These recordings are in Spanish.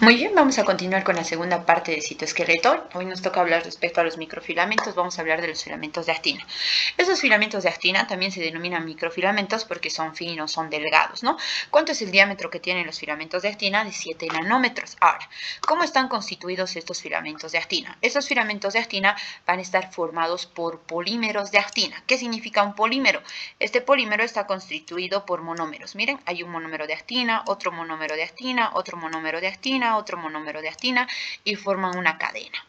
Muy bien, vamos a continuar con la segunda parte de citoesqueleto. Hoy nos toca hablar respecto a los microfilamentos. Vamos a hablar de los filamentos de actina. Esos filamentos de actina también se denominan microfilamentos porque son finos, son delgados, ¿no? ¿Cuánto es el diámetro que tienen los filamentos de actina? De 7 nanómetros. Ahora, ¿cómo están constituidos estos filamentos de actina? Estos filamentos de actina van a estar formados por polímeros de actina. ¿Qué significa un polímero? Este polímero está constituido por monómeros. Miren, hay un monómero de actina, otro monómero de actina, otro monómero de actina, otro monómero de actina y forman una cadena.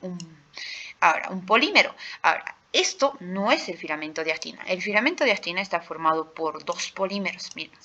Ahora, un polímero. Ahora, esto no es el filamento de actina. El filamento de actina está formado por dos polímeros. Miren,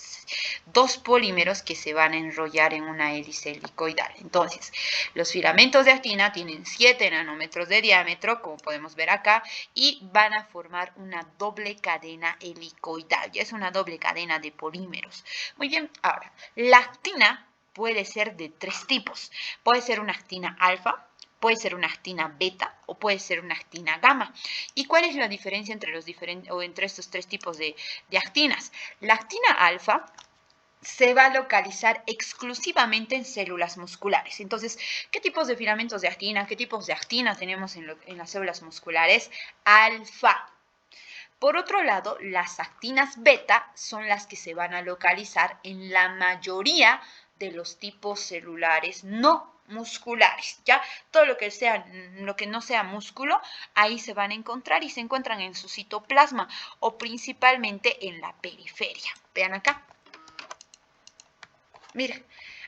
dos polímeros que se van a enrollar en una hélice helicoidal. Entonces, los filamentos de actina tienen 7 nanómetros de diámetro, como podemos ver acá, y van a formar una doble cadena helicoidal. Ya es una doble cadena de polímeros. Muy bien, ahora, la actina puede ser de tres tipos. Puede ser una actina alfa, puede ser una actina beta o puede ser una actina gamma. ¿Y cuál es la diferencia entre estos tres tipos de actinas? La actina alfa se va a localizar exclusivamente en células musculares. Entonces, ¿qué tipos de filamentos de actina, qué tipos de actina tenemos en las células musculares? Alfa. Por otro lado, las actinas beta son las que se van a localizar en la mayoría de los tipos celulares no musculares, ¿ya? Todo lo que no sea músculo, ahí se van a encontrar y se encuentran en su citoplasma o principalmente en la periferia. Vean acá. Mira,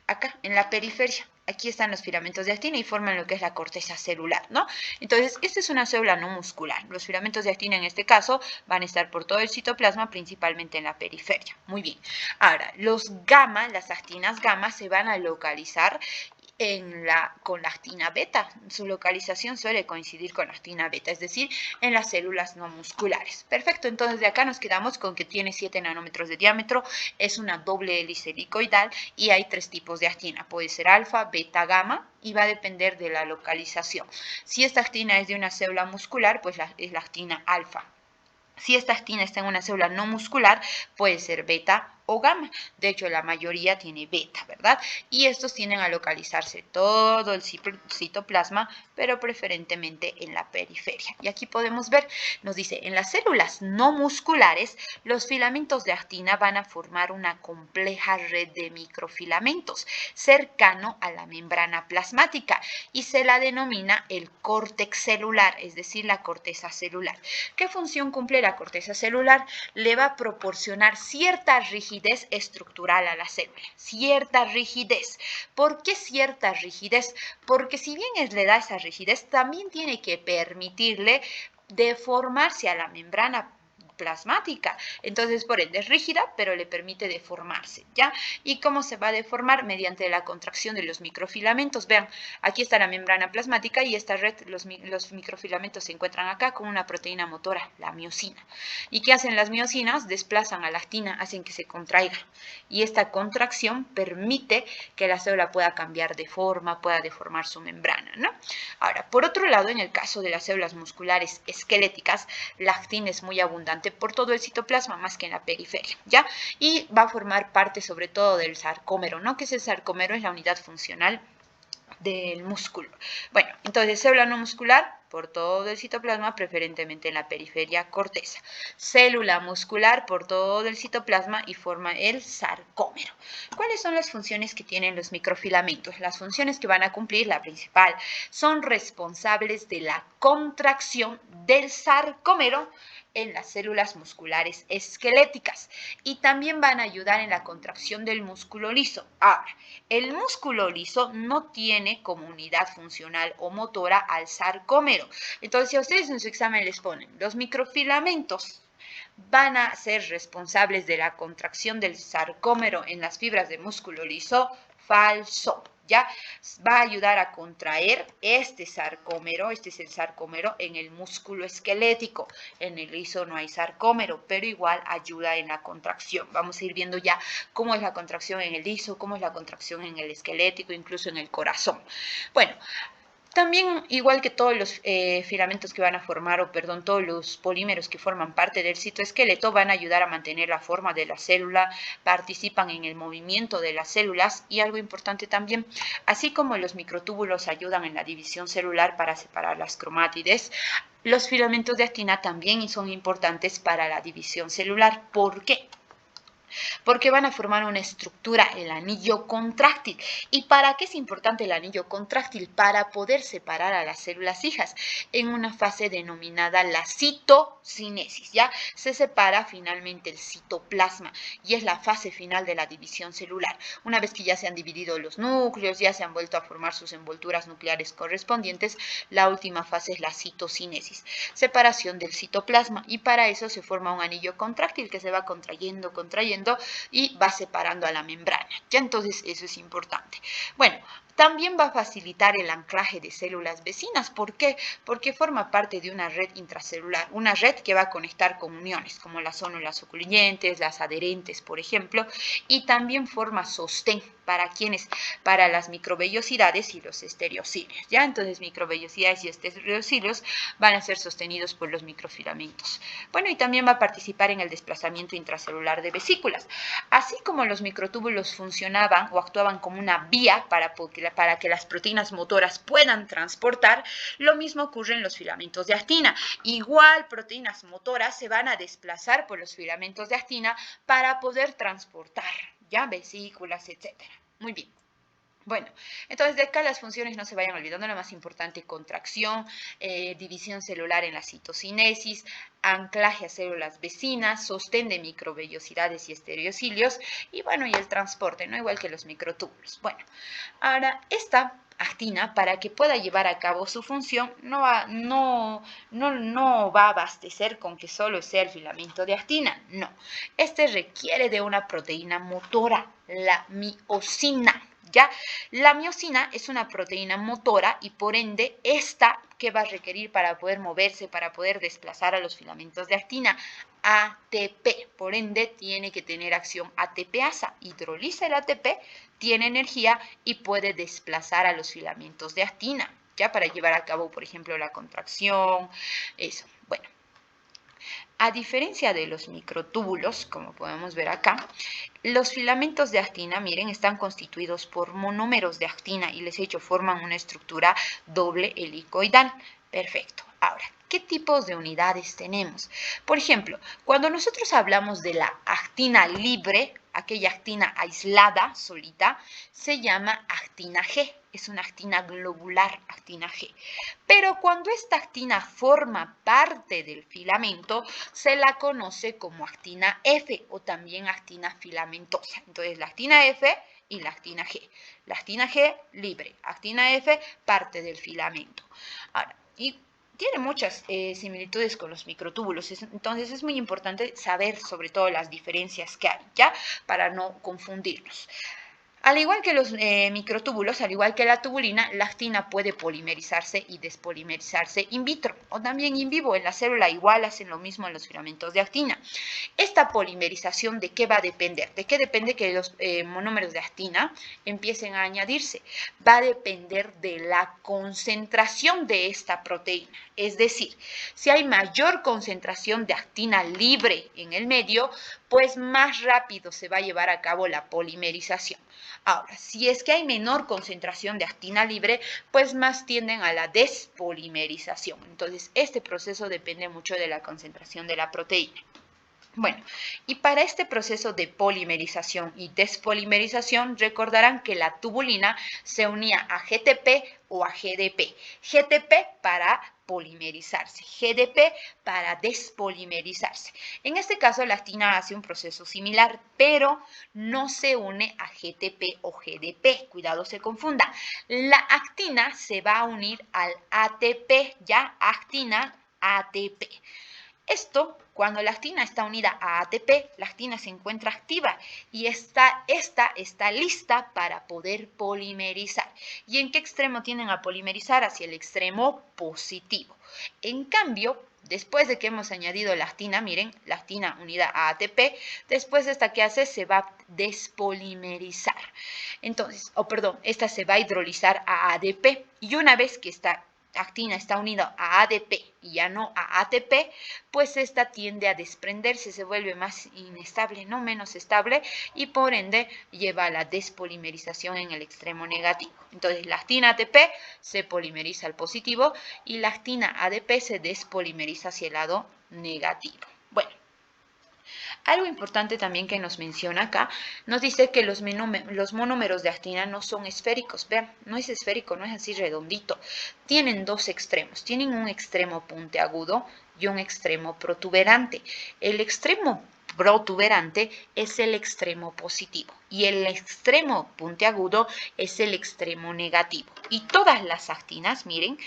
acá en la periferia, aquí están los filamentos de actina y forman lo que es la corteza celular, ¿no? Entonces, esta es una célula no muscular. Los filamentos de actina en este caso van a estar por todo el citoplasma, principalmente en la periferia. Muy bien. Ahora, las actinas gamma se van a localizar con la actina beta. Su localización suele coincidir con la actina beta, es decir, en las células no musculares. Perfecto, entonces de acá nos quedamos con que tiene 7 nanómetros de diámetro, es una doble hélice helicoidal y hay tres tipos de actina. Puede ser alfa, beta, gamma y va a depender de la localización. Si esta actina es de una célula muscular, pues es la actina alfa. Si esta actina está en una célula no muscular, puede ser beta o gamma. De hecho, la mayoría tiene beta, ¿verdad? Y estos tienden a localizarse todo el citoplasma, pero preferentemente en la periferia. Y aquí podemos ver, nos dice, en las células no musculares, los filamentos de actina van a formar una compleja red de microfilamentos cercano a la membrana plasmática y se la denomina el córtex celular, es decir, la corteza celular. ¿Qué función cumple la corteza celular? Le va a proporcionar cierta rigidez estructural a la célula, cierta rigidez. ¿Por qué cierta rigidez? Porque si bien le da esa rigidez, también tiene que permitirle deformarse a la membrana plasmática. Entonces, por ende, es rígida, pero le permite deformarse, ¿ya? ¿Y cómo se va a deformar? Mediante la contracción de los microfilamentos. Vean, aquí está la membrana plasmática y esta red, los microfilamentos se encuentran acá con una proteína motora, la miosina. ¿Y qué hacen las miosinas? Desplazan a la actina, hacen que se contraiga. Y esta contracción permite que la célula pueda cambiar de forma, pueda deformar su membrana, ¿no? Ahora, por otro lado, en el caso de las células musculares esqueléticas, la actina es muy abundante por todo el citoplasma, más que en la periferia, ¿ya? Y va a formar parte sobre todo del sarcómero, ¿no? ¿Qué es el sarcómero? Es la unidad funcional del músculo. Bueno, entonces célula no muscular por todo el citoplasma, preferentemente en la periferia corteza. Célula muscular por todo el citoplasma y forma el sarcómero. ¿Cuáles son las funciones que tienen los microfilamentos? Las funciones que van a cumplir, la principal, son responsables de la contracción del sarcómero en las células musculares esqueléticas y también van a ayudar en la contracción del músculo liso. Ahora, el músculo liso no tiene como unidad funcional o motora al sarcómero. Entonces, si a ustedes en su examen les ponen los microfilamentos van a ser responsables de la contracción del sarcómero en las fibras de músculo liso, falso. ¿Ya? Va a ayudar a contraer este sarcómero, este es el sarcómero en el músculo esquelético. En el liso no hay sarcómero, pero igual ayuda en la contracción. Vamos a ir viendo ya cómo es la contracción en el liso, cómo es la contracción en el esquelético, incluso en el corazón. Bueno, También, igual que todos los filamentos que van a formar, todos los polímeros que forman parte del citoesqueleto van a ayudar a mantener la forma de la célula, participan en el movimiento de las células y algo importante también, así como los microtúbulos ayudan en la división celular para separar las cromátides, los filamentos de actina también son importantes para la división celular. ¿Por qué? Porque van a formar una estructura, el anillo contráctil. ¿Y para qué es importante el anillo contráctil? Para poder separar a las células hijas en una fase denominada la citocinesis. Ya se separa finalmente el citoplasma y es la fase final de la división celular. Una vez que ya se han dividido los núcleos, ya se han vuelto a formar sus envolturas nucleares correspondientes, la última fase es la citocinesis, separación del citoplasma, y para eso se forma un anillo contráctil que se va contrayendo y va separando a la membrana. Ya entonces eso es importante. Bueno, también va a facilitar el anclaje de células vecinas. ¿Por qué? Porque forma parte de una red intracelular, una red que va a conectar con uniones, como las células ocluyentes, las adherentes, por ejemplo, y también forma sostén. ¿Para quiénes? Para las microvellosidades y los estereocilios. ¿Ya? Entonces, microvellosidades y estereocilios van a ser sostenidos por los microfilamentos. Bueno, y también va a participar en el desplazamiento intracelular de vesículas. Así como los microtúbulos funcionaban o actuaban como una vía para que las proteínas motoras puedan transportar, lo mismo ocurre en los filamentos de actina. Igual, proteínas motoras se van a desplazar por los filamentos de actina para poder transportar, ya, vesículas, etcétera. Muy bien. Bueno, entonces de acá las funciones no se vayan olvidando, lo más importante: contracción, división celular en la citocinesis, anclaje a células vecinas, sostén de microvellosidades y estereocilios, y bueno, y el transporte, ¿no? Igual que los microtúbulos. Bueno, ahora esta actina, para que pueda llevar a cabo su función, no va a abastecer con que solo sea el filamento de actina, no. Este requiere de una proteína motora, la miosina. ¿Ya? La miosina es una proteína motora y por ende, esta que va a requerir para poder moverse, para poder desplazar a los filamentos de actina, ATP. Por ende, tiene que tener acción ATPasa. Hidroliza el ATP, tiene energía y puede desplazar a los filamentos de actina, ya, para llevar a cabo, por ejemplo, la contracción, eso. Bueno. A diferencia de los microtúbulos, como podemos ver acá, los filamentos de actina, miren, están constituidos por monómeros de actina y les he dicho, forman una estructura doble helicoidal. Perfecto. Ahora, ¿qué tipos de unidades tenemos? Por ejemplo, cuando nosotros hablamos de la actina libre, aquella actina aislada, solita, se llama actina G. Es una actina globular, actina G. Pero cuando esta actina forma parte del filamento, se la conoce como actina F o también actina filamentosa. Entonces, la actina F y la actina G. La actina G libre, actina F parte del filamento. Ahora, y tiene muchas similitudes con los microtúbulos, entonces es muy importante saber sobre todo las diferencias que hay, ¿ya? Para no confundirnos. Al igual que los microtúbulos, al igual que la tubulina, la actina puede polimerizarse y despolimerizarse in vitro o también in vivo. En la célula igual hacen lo mismo en los filamentos de actina. Esta polimerización, ¿de qué va a depender? ¿De qué depende que los monómeros de actina empiecen a añadirse? Va a depender de la concentración de esta proteína. Es decir, si hay mayor concentración de actina libre en el medio, pues más rápido se va a llevar a cabo la polimerización. Ahora, si es que hay menor concentración de actina libre, pues más tienden a la despolimerización. Entonces, este proceso depende mucho de la concentración de la proteína. Bueno, y para este proceso de polimerización y despolimerización, recordarán que la tubulina se unía a GTP o a GDP. GTP para polimerizarse, GDP para despolimerizarse. En este caso, la actina hace un proceso similar, pero no se une a GTP o GDP. Cuidado, se confunda. La actina se va a unir al ATP, ya, actina, ATP. Esto, cuando la actina está unida a ATP, la actina se encuentra activa y esta está lista para poder polimerizar. ¿Y en qué extremo tienden a polimerizar? Hacia el extremo positivo. En cambio, después de que hemos añadido la actina, miren, la actina unida a ATP, después esta que hace se va a despolimerizar. Entonces, esta se va a hidrolizar a ADP. Y una vez que esta actina está unida a ADP y ya no a ATP, pues esta tiende a desprenderse, se vuelve más inestable, no menos estable, y por ende lleva a la despolimerización en el extremo negativo. Entonces la actina ATP se polimeriza al positivo y la actina ADP se despolimeriza hacia el lado negativo. Bueno, algo importante también que nos menciona acá, nos dice que los monómeros de actina no son esféricos. Vean, no es esférico, no es así redondito. Tienen dos extremos. Tienen un extremo puntiagudo y un extremo protuberante. El extremo protuberante es el extremo positivo y el extremo puntiagudo es el extremo negativo. Y todas las actinas, miren,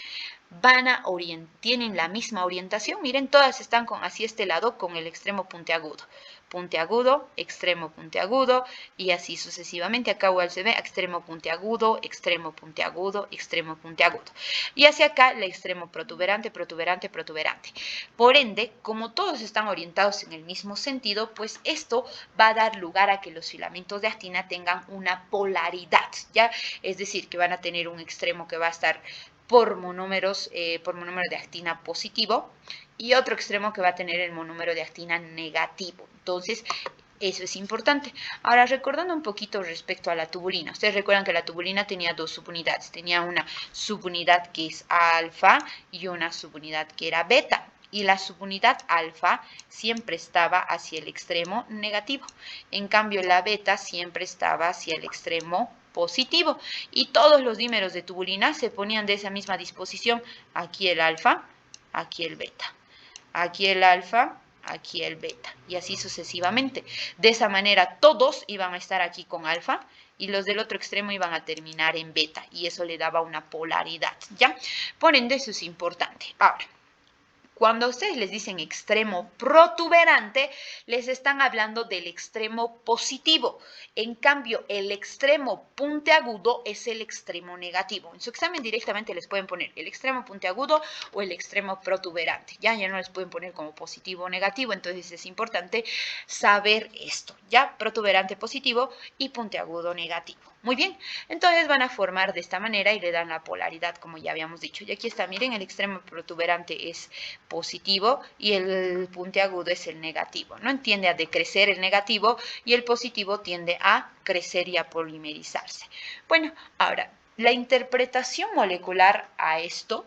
tienen la misma orientación. Miren, todas están hacia este lado con el extremo puntiagudo. Puntiagudo, extremo puntiagudo y así sucesivamente. Acá igual se ve extremo puntiagudo, extremo puntiagudo, extremo puntiagudo. Y hacia acá el extremo protuberante, protuberante, protuberante. Por ende, como todos están orientados en el mismo sentido, pues esto va a dar lugar a que los filamentos de actina tengan una polaridad, ¿ya? Es decir, que van a tener un extremo que va a estar por monómero de actina positivo y otro extremo que va a tener el monómero de actina negativo. Entonces, eso es importante. Ahora, recordando un poquito respecto a la tubulina. Ustedes recuerdan que la tubulina tenía dos subunidades. Tenía una subunidad que es alfa y una subunidad que era beta. Y la subunidad alfa siempre estaba hacia el extremo negativo. En cambio, la beta siempre estaba hacia el extremo positivo. Y todos los dímeros de tubulina se ponían de esa misma disposición. Aquí el alfa, aquí el beta. Aquí el alfa, aquí el beta. Y así sucesivamente. De esa manera todos iban a estar aquí con alfa y los del otro extremo iban a terminar en beta. Y eso le daba una polaridad, ¿ya? Por ende, eso es importante. Ahora, cuando a ustedes les dicen extremo protuberante, les están hablando del extremo positivo. En cambio, el extremo puntiagudo es el extremo negativo. En su examen directamente les pueden poner el extremo puntiagudo o el extremo protuberante. Ya no les pueden poner como positivo o negativo, entonces es importante saber esto. Ya, protuberante positivo y puntiagudo negativo. Muy bien, entonces van a formar de esta manera y le dan la polaridad, como ya habíamos dicho. Y aquí está, miren, el extremo protuberante es positivo y el puntiagudo es el negativo, ¿no? Tiende a decrecer el negativo y el positivo tiende a crecer y a polimerizarse. Bueno, ahora, la interpretación molecular a esto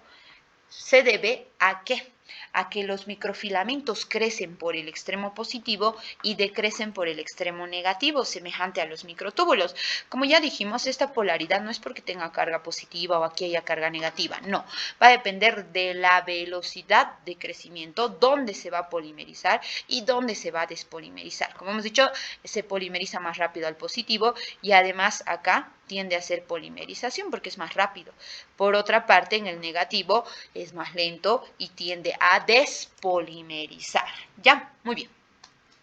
se debe a ¿qué? A que los microfilamentos crecen por el extremo positivo y decrecen por el extremo negativo, semejante a los microtúbulos. Como ya dijimos, esta polaridad no es porque tenga carga positiva o aquí haya carga negativa, no. Va a depender de la velocidad de crecimiento, dónde se va a polimerizar y dónde se va a despolimerizar. Como hemos dicho, se polimeriza más rápido al positivo y además acá tiende a hacer polimerización porque es más rápido. Por otra parte, en el negativo es más lento y tiende a despolimerizar. ¿Ya? Muy bien.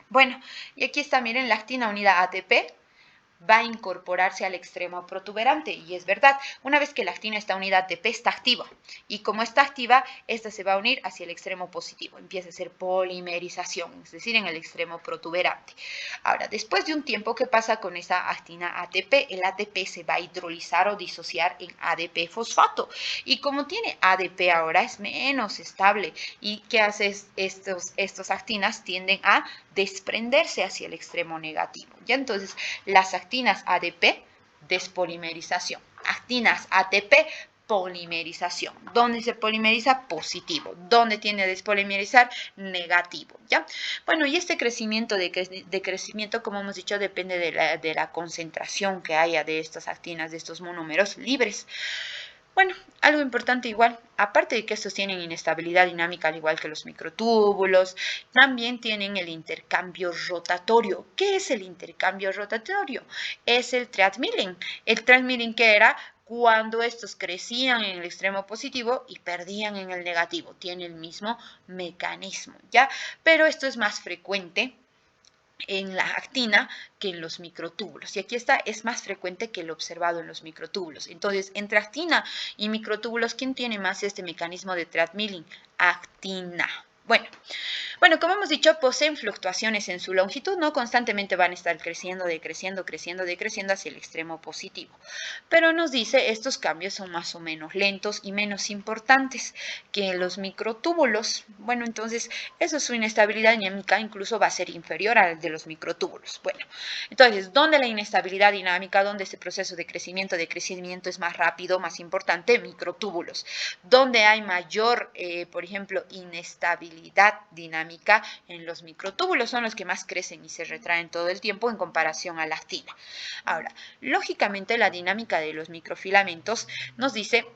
Bueno, y aquí está, miren, la actina unida a ATP va a incorporarse al extremo protuberante. Y es verdad, una vez que la actina está unida a ATP, está activa. Y como está activa, esta se va a unir hacia el extremo positivo. Empieza a hacer polimerización, es decir, en el extremo protuberante. Ahora, después de un tiempo, ¿qué pasa con esa actina ATP? El ATP se va a hidrolizar o disociar en ADP fosfato. Y como tiene ADP ahora, es menos estable. ¿Y qué hace? Estos actinas tienden a desprenderse hacia el extremo negativo. ¿Ya? Entonces, las actinas ADP, despolimerización. Actinas ATP, polimerización. ¿Dónde se polimeriza? Positivo. ¿Dónde tiene a despolimerizar? Negativo. ¿Ya? Bueno, y este crecimiento, decrecimiento, como hemos dicho, depende de la concentración que haya de estas actinas, de estos monómeros libres. Bueno, algo importante igual, aparte de que estos tienen inestabilidad dinámica al igual que los microtúbulos, también tienen el intercambio rotatorio. ¿Qué es el intercambio rotatorio? Es el treadmilling. El treadmilling, ¿qué era? Cuando estos crecían en el extremo positivo y perdían en el negativo. Tiene el mismo mecanismo, ¿ya? Pero esto es más frecuente en la actina que en los microtúbulos. Y aquí está, es más frecuente que lo observado en los microtúbulos. Entonces, entre actina y microtúbulos, ¿quién tiene más este mecanismo de treadmilling? Actina. Bueno, como hemos dicho, poseen fluctuaciones en su longitud, ¿no? Constantemente van a estar creciendo, decreciendo, creciendo, decreciendo hacia el extremo positivo. Pero nos dice, estos cambios son más o menos lentos y menos importantes que los microtúbulos. Bueno, entonces, eso su inestabilidad dinámica incluso va a ser inferior al de los microtúbulos. Bueno, entonces, ¿dónde la inestabilidad dinámica, dónde este proceso de crecimiento, es más rápido, más importante? Microtúbulos. ¿Dónde hay mayor, por ejemplo, inestabilidad dinámica? En los microtúbulos son los que más crecen y se retraen todo el tiempo en comparación a la actina. Ahora, lógicamente la dinámica de los microfilamentos nos dice,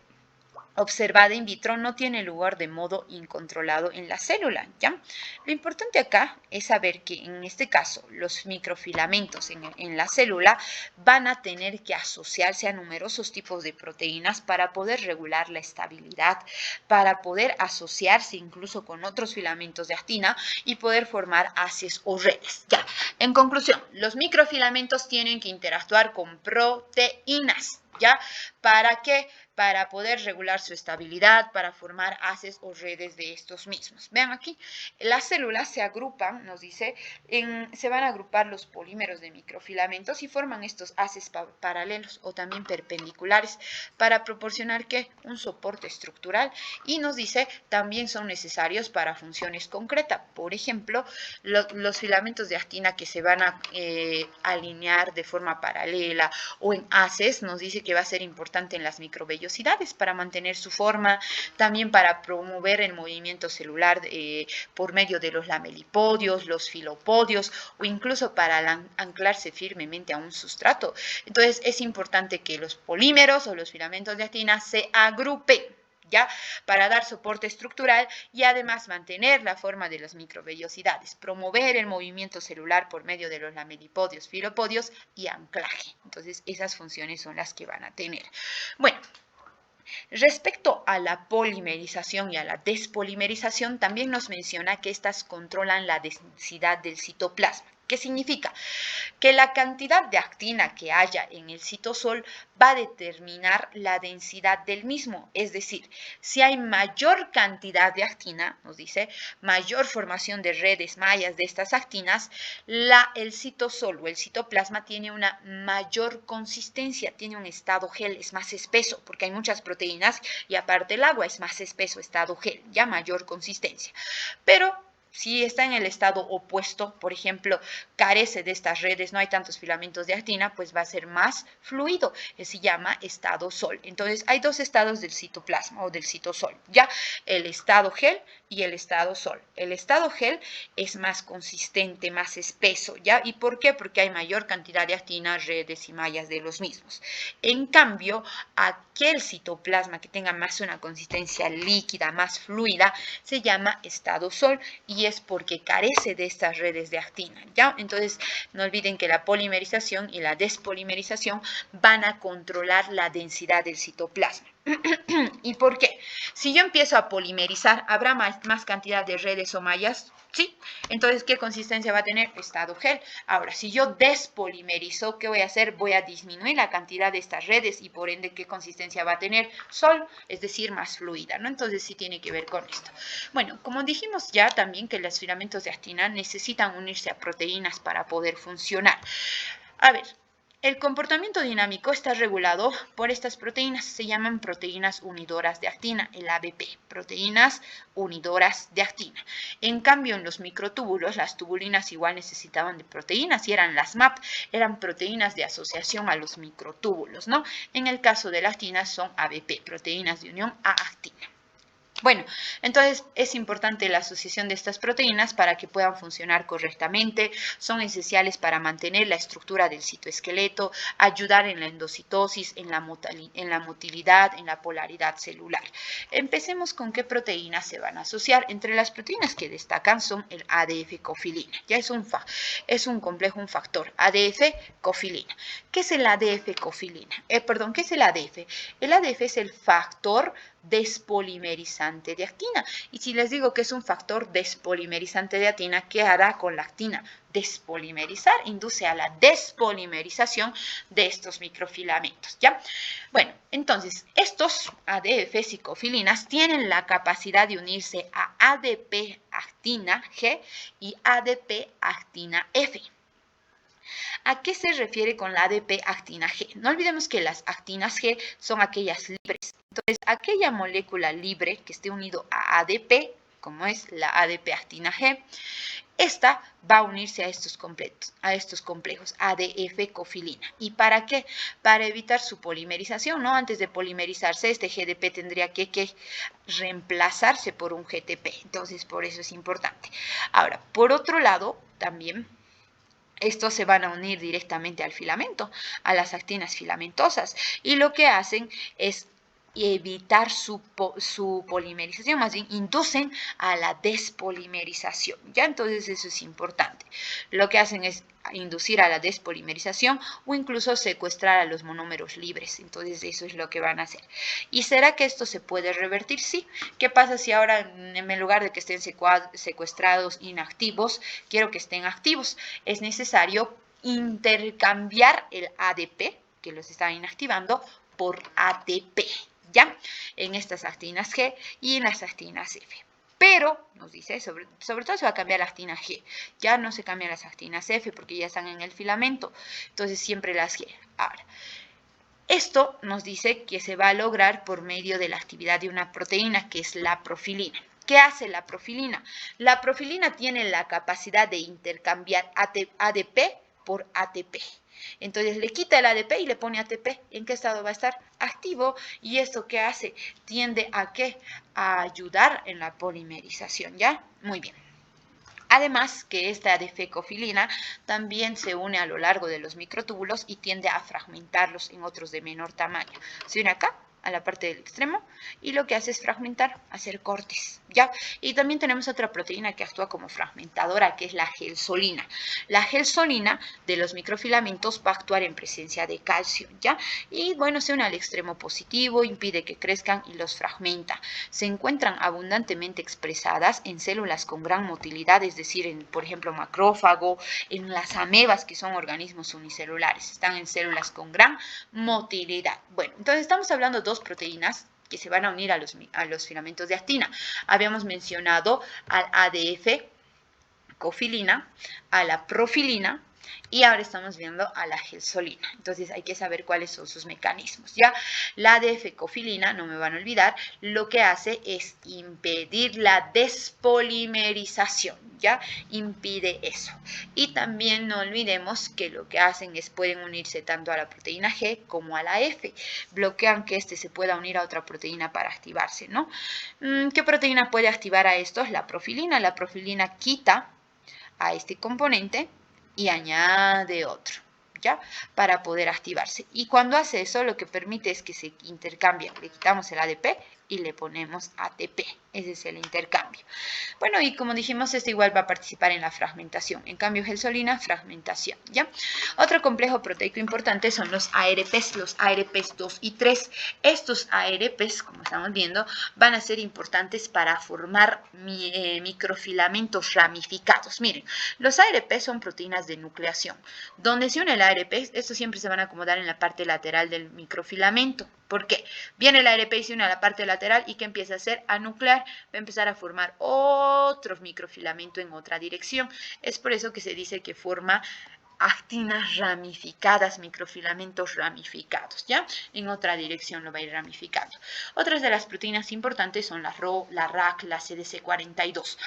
observada in vitro, no tiene lugar de modo incontrolado en la célula, ¿ya? Lo importante acá es saber que en este caso los microfilamentos en la célula van a tener que asociarse a numerosos tipos de proteínas para poder regular la estabilidad, para poder asociarse incluso con otros filamentos de actina y poder formar haces o redes, ¿ya? En conclusión, los microfilamentos tienen que interactuar con proteínas, ¿ya? ¿Para qué? Para poder regular su estabilidad, para formar haces o redes de estos mismos. Vean aquí, las células se agrupan, nos dice, se van a agrupar los polímeros de microfilamentos y forman estos haces paralelos o también perpendiculares para proporcionar ¿qué? Un soporte estructural, y nos dice, también son necesarios para funciones concretas. Por ejemplo, los filamentos de actina que se van a alinear de forma paralela o en haces, nos dice que va a ser importante en las microvellosidades para mantener su forma, también para promover el movimiento celular por medio de los lamelipodios, los filopodios o incluso para anclarse firmemente a un sustrato. Entonces es importante que los polímeros o los filamentos de actina se agrupen, ¿ya? Para dar soporte estructural y además mantener la forma de las microvellosidades, promover el movimiento celular por medio de los lamelipodios, filopodios y anclaje. Entonces, esas funciones son las que van a tener. Bueno, respecto a la polimerización y a la despolimerización, también nos menciona que estas controlan la densidad del citoplasma. ¿Qué significa? Que la cantidad de actina que haya en el citosol va a determinar la densidad del mismo. Es decir, si hay mayor cantidad de actina, nos dice, mayor formación de redes mallas de estas actinas, el citosol o el citoplasma tiene una mayor consistencia, tiene un estado gel, es más espeso, porque hay muchas proteínas y aparte el agua es más espeso, estado gel, ya mayor consistencia. Pero si está en el estado opuesto, por ejemplo, carece de estas redes, no hay tantos filamentos de actina, pues va a ser más fluido, que se llama estado sol. Entonces, hay dos estados del citoplasma o del citosol, ¿ya? El estado gel y el estado sol. El estado gel es más consistente, más espeso, ¿ya? ¿Y por qué? Porque hay mayor cantidad de actina, redes y mallas de los mismos. En cambio, aquel citoplasma que tenga más una consistencia líquida, más fluida, se llama estado sol y es porque carece de estas redes de actina, ¿ya? Entonces, no olviden que la polimerización y la despolimerización van a controlar la densidad del citoplasma. ¿Y por qué? Si yo empiezo a polimerizar, ¿habrá más cantidad de redes o mallas? Sí. Entonces, ¿qué consistencia va a tener? Estado gel. Ahora, si yo despolimerizo, ¿qué voy a hacer? Voy a disminuir la cantidad de estas redes y por ende, ¿qué consistencia va a tener? Sol, es decir, más fluida, ¿no? Entonces, sí tiene que ver con esto. Bueno, como dijimos ya también que los filamentos de actina necesitan unirse a proteínas para poder funcionar. A ver, el comportamiento dinámico está regulado por estas proteínas, se llaman proteínas unidoras de actina, el ABP, proteínas unidoras de actina. En cambio, en los microtúbulos, las tubulinas igual necesitaban de proteínas y eran las MAP, eran proteínas de asociación a los microtúbulos, ¿no? En el caso de la actina son ABP, proteínas de unión a actina. Bueno, entonces es importante la asociación de estas proteínas para que puedan funcionar correctamente, son esenciales para mantener la estructura del citoesqueleto, ayudar en la endocitosis, en la motilidad, en la polaridad celular. Empecemos con qué proteínas se van a asociar. Entre las proteínas que destacan son el ADF-cofilina, ya es un complejo, un factor, ADF-cofilina. ¿Qué es el ADF-cofilina? ¿Qué es el ADF? El ADF es el factor despolimerizante de actina. Y si les digo que es un factor despolimerizante de actina, ¿qué hará con la actina? Despolimerizar, induce a la despolimerización de estos microfilamentos, ¿ya? Bueno, entonces, estos ADF psicofilinas tienen la capacidad de unirse a ADP actina G y ADP actina F. ¿A qué se refiere con la ADP actina G? No olvidemos que las actinas G son aquellas libres. Entonces, aquella molécula libre que esté unido a ADP, como es la ADP actina G, esta va a unirse a estos complejos ADF cofilina. ¿Y para qué? Para evitar su polimerización, ¿no? Antes de polimerizarse, este GDP tendría que reemplazarse por un GTP. Entonces, por eso es importante. Ahora, por otro lado, también estos se van a unir directamente al filamento, a las actinas filamentosas, y lo que hacen es evitar su polimerización, más bien inducen a la despolimerización, ¿ya? Entonces eso es importante. Lo que hacen es inducir a la despolimerización o incluso secuestrar a los monómeros libres, entonces eso es lo que van a hacer. ¿Y será que esto se puede revertir? Sí. ¿Qué pasa si ahora en lugar de que estén secuestrados inactivos, quiero que estén activos? Es necesario intercambiar el ADP, que los está inactivando, por ATP, ¿ya? En estas actinas G y en las actinas F. Pero, nos dice, sobre todo se va a cambiar la actina G. Ya no se cambian las actinas F porque ya están en el filamento. Entonces, siempre las G. Ahora, esto nos dice que se va a lograr por medio de la actividad de una proteína que es la profilina. ¿Qué hace la profilina? La profilina tiene la capacidad de intercambiar ADP por ATP. Entonces le quita el ADP y le pone ATP. ¿En qué estado va a estar? Activo. ¿Y esto qué hace? Tiende a ¿qué? A ayudar en la polimerización, ¿ya? Muy bien. Además que esta defecofilina también se une a lo largo de los microtúbulos y tiende a fragmentarlos en otros de menor tamaño. Se une acá, a la parte del extremo, y lo que hace es fragmentar, hacer cortes, ¿ya? Y también tenemos otra proteína que actúa como fragmentadora, que es la gelsolina. La gelsolina de los microfilamentos va a actuar en presencia de calcio, ¿ya? Y bueno, se une al extremo positivo, impide que crezcan y los fragmenta. Se encuentran abundantemente expresadas en células con gran motilidad, es decir, en, por ejemplo, macrófago, en las amebas, que son organismos unicelulares. Están en células con gran motilidad. Bueno, entonces estamos hablando de dos proteínas que se van a unir a los filamentos de actina. Habíamos mencionado al ADF cofilina, a la profilina, y ahora estamos viendo a la gelsolina. Entonces hay que saber cuáles son sus mecanismos, ¿ya? La ADF cofilina, no me van a olvidar, lo que hace es impedir la despolimerización, ¿ya? Impide eso. Y también no olvidemos que lo que hacen es pueden unirse tanto a la proteína G como a la F. Bloquean que este se pueda unir a otra proteína para activarse, ¿no? ¿Qué proteína puede activar a estos? La profilina. La profilina quita a este componente y añade otro, ¿ya? Para poder activarse. Y cuando hace eso, lo que permite es que se intercambien. Le quitamos el ADP y le ponemos ATP. Ese es el intercambio. Bueno, y como dijimos, este igual va a participar en la fragmentación. En cambio, gelsolina, fragmentación, ¿ya? Otro complejo proteico importante son los ARPs 2 y 3. Estos ARPs, como estamos viendo, van a ser importantes para formar microfilamentos ramificados. Miren, los ARPs son proteínas de nucleación. Donde se une el ARP, estos siempre se van a acomodar en la parte lateral del microfilamento. ¿Por qué? Viene el ARP y se une a la parte lateral y ¿qué empieza a hacer? A nuclear, va a empezar a formar otro microfilamento en otra dirección. Es por eso que se dice que forma actinas ramificadas, microfilamentos ramificados, ¿ya? En otra dirección lo va a ir ramificando. Otras de las proteínas importantes son la RO, la RAC, la CDC42.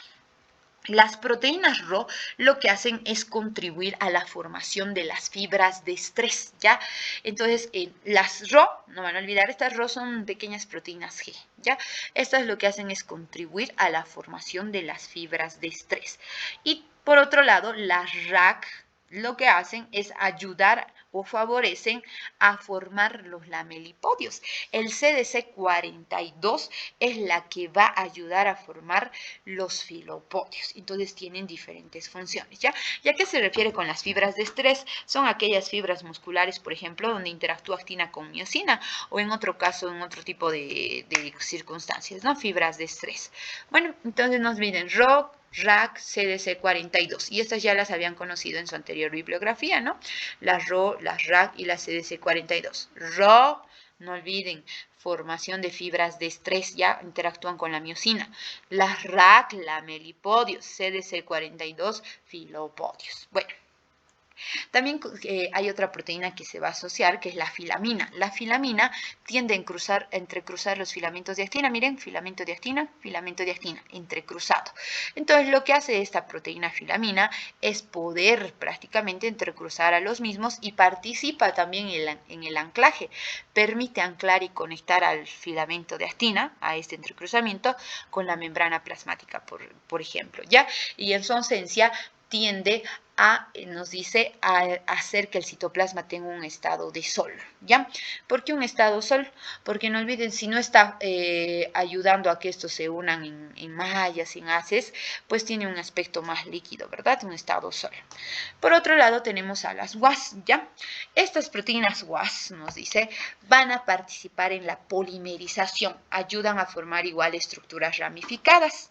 Las proteínas Rho lo que hacen es contribuir a la formación de las fibras de estrés, ¿ya? Entonces, las Rho, no van a olvidar, estas Rho son pequeñas proteínas G, ¿ya? Estas lo que hacen es contribuir a la formación de las fibras de estrés. Y por otro lado, las RAC lo que hacen es ayudar o favorecen a formar los lamelipodios. El CDC42 es la que va a ayudar a formar los filopodios. Entonces tienen diferentes funciones, ¿ya? ¿Y a qué se refiere con las fibras de estrés? Son aquellas fibras musculares, por ejemplo, donde interactúa actina con miosina o en otro caso, en otro tipo de circunstancias, ¿no? Fibras de estrés. Bueno, entonces no olviden ROC, RAC, CDC42. Y estas ya las habían conocido en su anterior bibliografía, ¿no? Las RO, las RAC y las CDC42. RO, no olviden, formación de fibras de estrés, ya interactúan con la miosina. Las RAC, lamelipodios, CDC42, filopodios. Bueno. También hay otra proteína que se va a asociar, que es la filamina. La filamina tiende a entrecruzar los filamentos de actina. Miren, filamento de actina, entrecruzado. Entonces, lo que hace esta proteína filamina es poder prácticamente entrecruzar a los mismos y participa también en el anclaje. Permite anclar y conectar al filamento de actina, a este entrecruzamiento, con la membrana plasmática, por ejemplo, ¿ya? Y en su ausencia tiende nos dice, a hacer que el citoplasma tenga un estado de sol, ¿ya? ¿Por qué un estado sol? Porque no olviden, si no está ayudando a que estos se unan en mallas, en haces, pues tiene un aspecto más líquido, ¿verdad? Un estado sol. Por otro lado, tenemos a las WAS, ¿ya? Estas proteínas WAS, nos dice, van a participar en la polimerización, ayudan a formar igual estructuras ramificadas.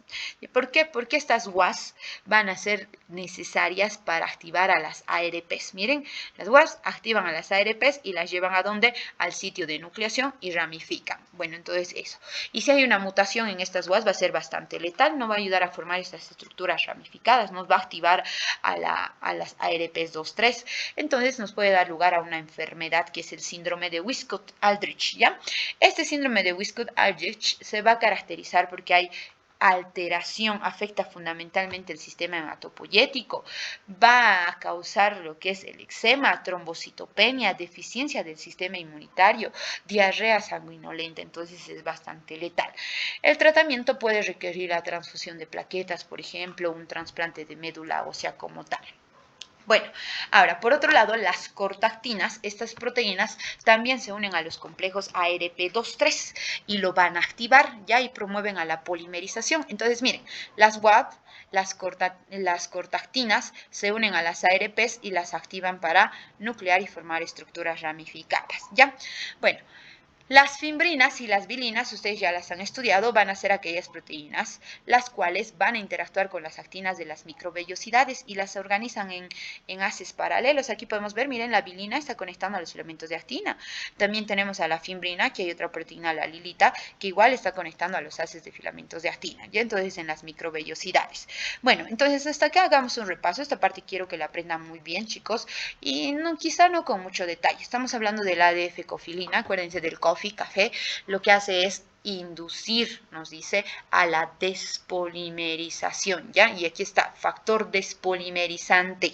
¿Por qué? Porque estas WAS van a ser necesarias para activar a las ARPs. Miren, las WAS activan a las ARPs y las llevan a ¿dónde? Al sitio de nucleación y ramifican. Bueno, entonces eso. Y si hay una mutación en estas WAS va a ser bastante letal, no va a ayudar a formar estas estructuras ramificadas, nos va a activar a las ARPs 2-3. Entonces nos puede dar lugar a una enfermedad que es el síndrome de Wiskott-Aldrich, ¿ya? Este síndrome de Wiskott-Aldrich se va a caracterizar porque hay alteración, afecta fundamentalmente el sistema hematopoyético, va a causar lo que es el eczema, trombocitopenia, deficiencia del sistema inmunitario, diarrea sanguinolenta, entonces es bastante letal. El tratamiento puede requerir la transfusión de plaquetas, por ejemplo, un trasplante de médula ósea como tal. Bueno, ahora, por otro lado, las cortactinas, estas proteínas también se unen a los complejos ARP2-3 y lo van a activar ya y promueven a la polimerización. Entonces, miren, las WAD, las cortactinas se unen a las ARPs y las activan para nuclear y formar estructuras ramificadas, ¿ya? Bueno. Las fimbrinas y las bilinas, ustedes ya las han estudiado, van a ser aquellas proteínas las cuales van a interactuar con las actinas de las microvellosidades y las organizan en haces paralelos. Aquí podemos ver, miren, la bilina está conectando a los filamentos de actina. También tenemos a la fimbrina, que hay otra proteína, la lilita, que igual está conectando a los haces de filamentos de actina, ¿ya? Entonces, en las microvellosidades. Bueno, entonces hasta acá hagamos un repaso. Esta parte quiero que la aprendan muy bien, chicos, y no, quizá no con mucho detalle. Estamos hablando de la ADF-cofilina, acuérdense del café, lo que hace es inducir, nos dice, a la despolimerización, ¿ya? Y aquí está, factor despolimerizante,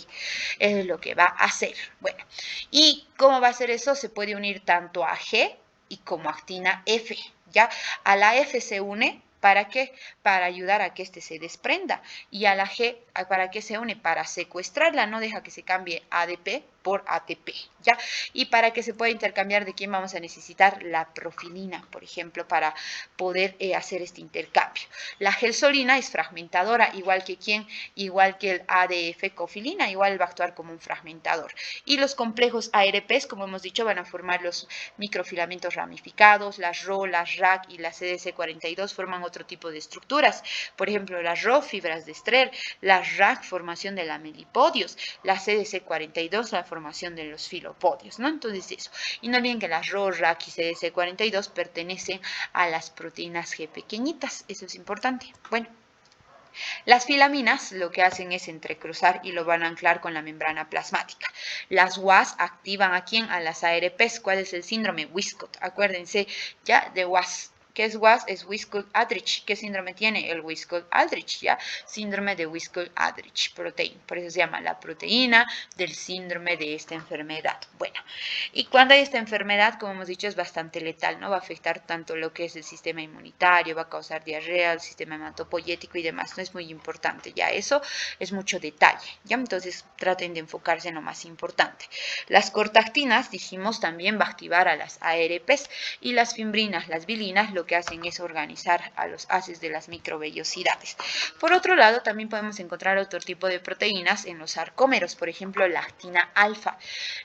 es lo que va a hacer. Bueno, ¿y cómo va a hacer eso? Se puede unir tanto a G y como actina F, ¿ya? A la F se une, ¿para qué? Para ayudar a que éste se desprenda. Y a la G, ¿para qué se une? Para secuestrarla, no deja que se cambie ADP por ATP, ¿ya? Y para que se pueda intercambiar, ¿de quién vamos a necesitar? La profilina, por ejemplo, para poder hacer este intercambio. La gelsolina es fragmentadora, igual que ¿quién? Igual que el ADF cofilina, igual va a actuar como un fragmentador. Y los complejos ARPs, como hemos dicho, van a formar los microfilamentos ramificados, las RO, las RAC y las CDC42 forman otro tipo de estructuras. Por ejemplo, las RO, fibras de estrés, las RAC, formación de lamelipodios, las CDC42, la formación de los filopodios, ¿no? Entonces eso. Y no olviden que las RO, RAC y CDC42 pertenecen a las proteínas G pequeñitas. Eso es importante. Bueno. Las filaminas lo que hacen es entrecruzar y lo van a anclar con la membrana plasmática. Las WAS activan a quién? A las ARPs. ¿Cuál es el síndrome? Wiskott. Acuérdense ya de WAS. ¿Qué es WAS? Es Wiskell-Aldrich. ¿Qué síndrome tiene? El Wiskell-Aldrich, ¿ya? Síndrome de Wiskell-Aldrich protein. Por eso se llama la proteína del síndrome de esta enfermedad. Bueno, y cuando hay esta enfermedad, como hemos dicho, es bastante letal, ¿no? Va a afectar tanto lo que es el sistema inmunitario, va a causar diarrea, el sistema hematopoyético y demás. No es muy importante, ya eso es mucho detalle, ¿ya? Entonces traten de enfocarse en lo más importante. Las cortactinas, dijimos, también va a activar a las ARPs y las fimbrinas, las bilinas, lo que hacen es organizar a los haces de las microvellosidades. Por otro lado, también podemos encontrar otro tipo de proteínas en los sarcómeros, por ejemplo, la actina alfa.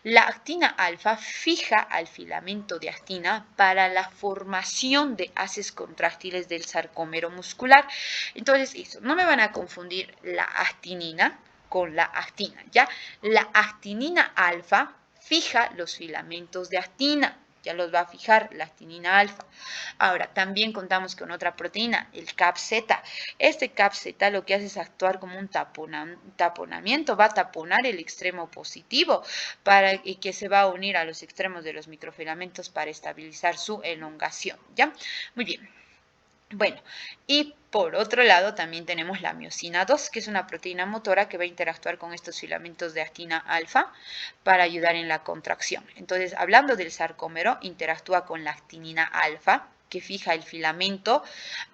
La actina alfa fija al filamento de actina para la formación de haces contráctiles del sarcómero muscular. Entonces, eso, no me van a confundir la actinina con la actina, ¿ya? La actinina alfa fija los filamentos de actina, ya los va a fijar la actinina alfa. Ahora, también contamos con otra proteína, el CAP-Z. Este CAP-Z lo que hace es actuar como un taponamiento, va a taponar el extremo positivo y que se va a unir a los extremos de los microfilamentos para estabilizar su elongación, ¿ya? Muy bien. Bueno, y por otro lado también tenemos la miosina 2, que es una proteína motora que va a interactuar con estos filamentos de actina alfa para ayudar en la contracción. Entonces, hablando del sarcómero, interactúa con la actinina alfa, que fija el filamento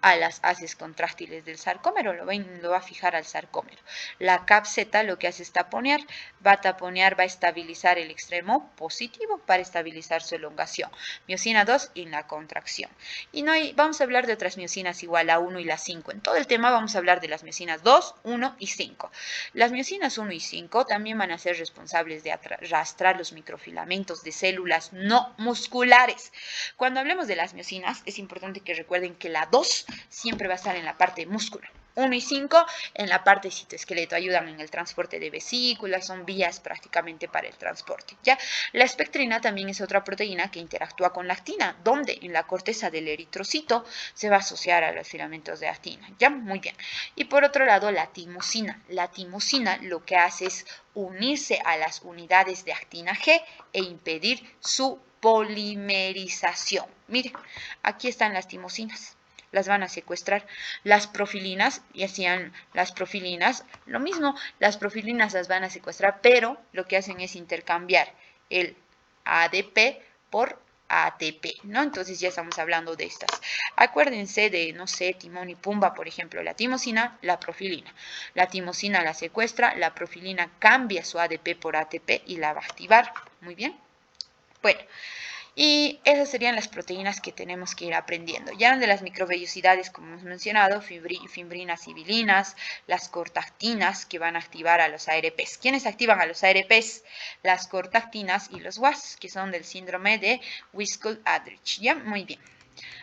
a las haces contráctiles del sarcómero, lo va a fijar al sarcómero. La CAP-Z lo que hace es taponear, va a estabilizar el extremo positivo para estabilizar su elongación. Miosina 2 en la contracción. Y vamos a hablar de otras miosinas igual a 1 y la 5. En todo el tema vamos a hablar de las miosinas 2, 1 y 5. Las miosinas 1 y 5 también van a ser responsables de arrastrar los microfilamentos de células no musculares. Cuando hablemos de las miosinas, es importante que recuerden que la 2 siempre va a estar en la parte muscular. 1 y 5 en la parte citoesqueleto, ayudan en el transporte de vesículas, son vías prácticamente para el transporte, ¿ya? La espectrina también es otra proteína que interactúa con la actina, donde en la corteza del eritrocito se va a asociar a los filamentos de actina, ¿ya? Muy bien. Y por otro lado, la timosina. La timosina lo que hace es unirse a las unidades de actina G e impedir su polimerización. Miren, aquí están las timosinas. Las van a secuestrar. Las profilinas, y hacían las profilinas, lo mismo, las profilinas las van a secuestrar, pero lo que hacen es intercambiar el ADP por ATP, ¿no? Entonces ya estamos hablando de estas. Acuérdense de, no sé, Timón y Pumba, por ejemplo, la timosina, la profilina. La timosina la secuestra, la profilina cambia su ADP por ATP y la va a activar. Muy bien. Bueno, y esas serían las proteínas que tenemos que ir aprendiendo. Ya de las microvellosidades, como hemos mencionado, fimbrinas y bilinas, las cortactinas que van a activar a los ARPs. ¿Quiénes activan a los ARPs? Las cortactinas y los WAS, que son del síndrome de Wiskell-Aldrich. ¿Ya? Muy bien.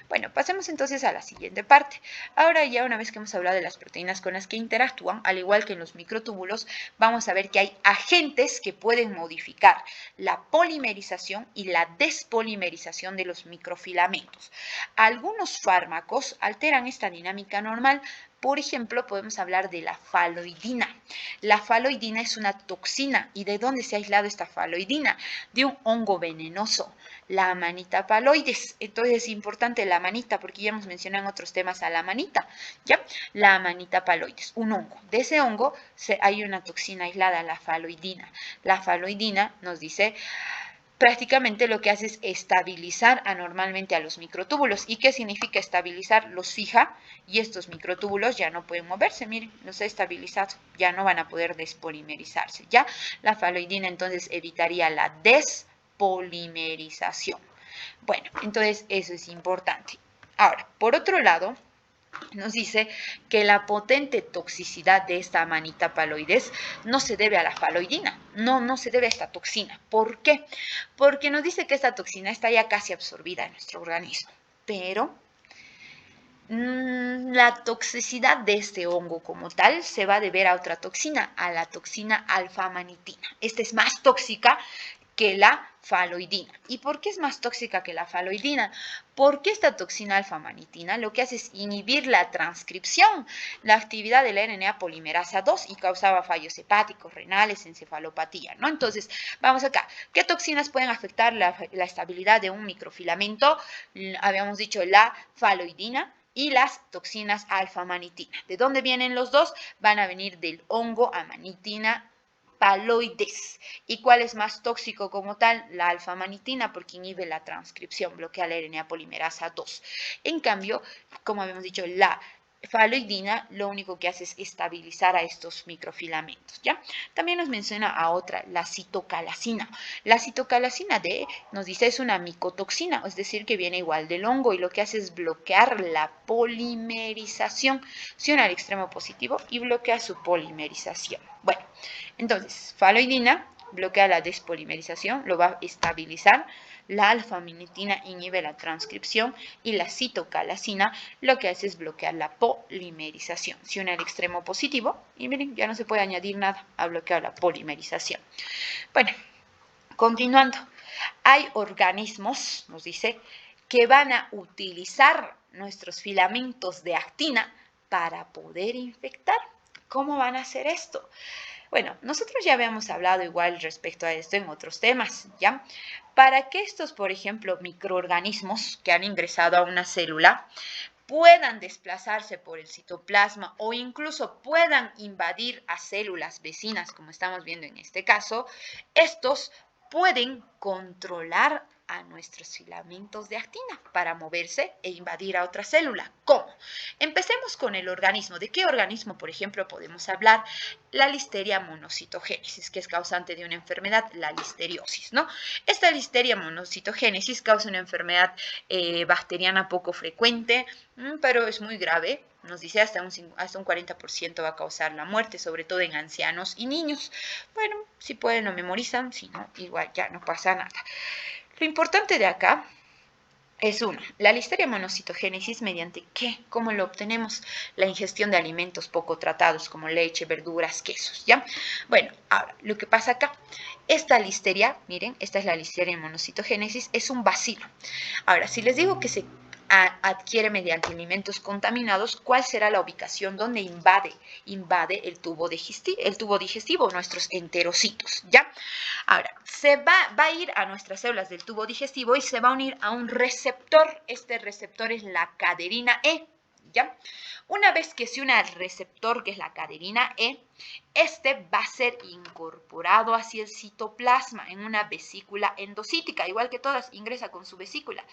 Bueno, pasemos entonces a la siguiente parte. Ahora ya una vez que hemos hablado de las proteínas con las que interactúan, al igual que en los microtúbulos, vamos a ver que hay agentes que pueden modificar la polimerización y la despolimerización de los microfilamentos. Algunos fármacos alteran esta dinámica normal. Por ejemplo, podemos hablar de la faloidina. La faloidina es una toxina. ¿Y de dónde se ha aislado esta faloidina? De un hongo venenoso, la Amanita phalloides. Entonces es importante la amanita, porque ya hemos mencionado en otros temas a la amanita, ¿ya? La Amanita phalloides, un hongo. De ese hongo hay una toxina aislada, la faloidina. La faloidina nos dice prácticamente lo que hace es estabilizar anormalmente a los microtúbulos. ¿Y qué significa estabilizar? Los fija y estos microtúbulos ya no pueden moverse. Miren, los ha estabilizado, ya no van a poder despolimerizarse. ¿Ya? La faloidina entonces evitaría la despolimerización. Bueno, entonces eso es importante. Ahora, por otro lado, nos dice que la potente toxicidad de esta Amanita phalloides no se debe a la faloidina, no se debe a esta toxina. ¿Por qué? Porque nos dice que esta toxina está ya casi absorbida en nuestro organismo, pero la toxicidad de este hongo como tal se va a deber a otra toxina, a la toxina alfa-amanitina. Esta es más tóxica que la faloidina. ¿Y por qué es más tóxica que la faloidina? Porque esta toxina alfa-amanitina lo que hace es inhibir la transcripción, la actividad de la RNA polimerasa 2 y causaba fallos hepáticos, renales, encefalopatía, ¿no? Entonces, vamos acá. ¿Qué toxinas pueden afectar la estabilidad de un microfilamento? Habíamos dicho la faloidina y las toxinas alfa-amanitina. ¿De dónde vienen los dos? Van a venir del hongo amanitina paloides. ¿Y cuál es más tóxico como tal? La alfa-amanitina, porque inhibe la transcripción, bloquea la RNA polimerasa 2. En cambio, como habíamos dicho, la faloidina lo único que hace es estabilizar a estos microfilamentos, ¿ya? También nos menciona a otra, la citocalacina. La citocalacina D nos dice es una micotoxina, es decir, que viene igual del hongo y lo que hace es bloquear la polimerización, se une al extremo positivo y bloquea su polimerización. Bueno, entonces, faloidina bloquea la despolimerización, lo va a estabilizar. La alfa-amanitina inhibe la transcripción y la citocalacina lo que hace es bloquear la polimerización. Se une al extremo positivo y miren, ya no se puede añadir nada, ha bloqueado la polimerización. Bueno, continuando, hay organismos, nos dice, que van a utilizar nuestros filamentos de actina para poder infectar. ¿Cómo van a hacer esto? Bueno, nosotros ya habíamos hablado igual respecto a esto en otros temas, ¿ya? Para que estos, por ejemplo, microorganismos que han ingresado a una célula puedan desplazarse por el citoplasma o incluso puedan invadir a células vecinas, como estamos viendo en este caso, estos pueden controlar a nuestros filamentos de actina para moverse e invadir a otra célula. ¿Cómo? Empecemos con el organismo. ¿De qué organismo, por ejemplo, podemos hablar? La Listeria monocitogénesis, que es causante de una enfermedad, la listeriosis, ¿no? Esta Listeria monocitogénesis causa una enfermedad bacteriana poco frecuente, pero es muy grave. Nos dice hasta un 40% va a causar la muerte, sobre todo en ancianos y niños. Bueno, si pueden lo memorizan, si no, igual ya no pasa nada. Lo importante de acá es uno, la Listeria monocitogénesis, ¿mediante qué? ¿Cómo lo obtenemos? La ingestión de alimentos poco tratados como leche, verduras, quesos, ¿ya? Bueno, ahora, lo que pasa acá, esta listeria, miren, esta es la Listeria monocitogénesis, es un bacilo. Ahora, si les digo que se adquiere mediante alimentos contaminados, ¿cuál será la ubicación donde invade el tubo digestivo, nuestros enterocitos, ¿ya? Ahora, se va a ir a nuestras células del tubo digestivo y se va a unir a un receptor. Este receptor es la caderina E, ¿ya? Una vez que se une al receptor, que es la caderina E, este va a ser incorporado hacia el citoplasma en una vesícula endocítica, igual que todas, ingresa con su vesícula.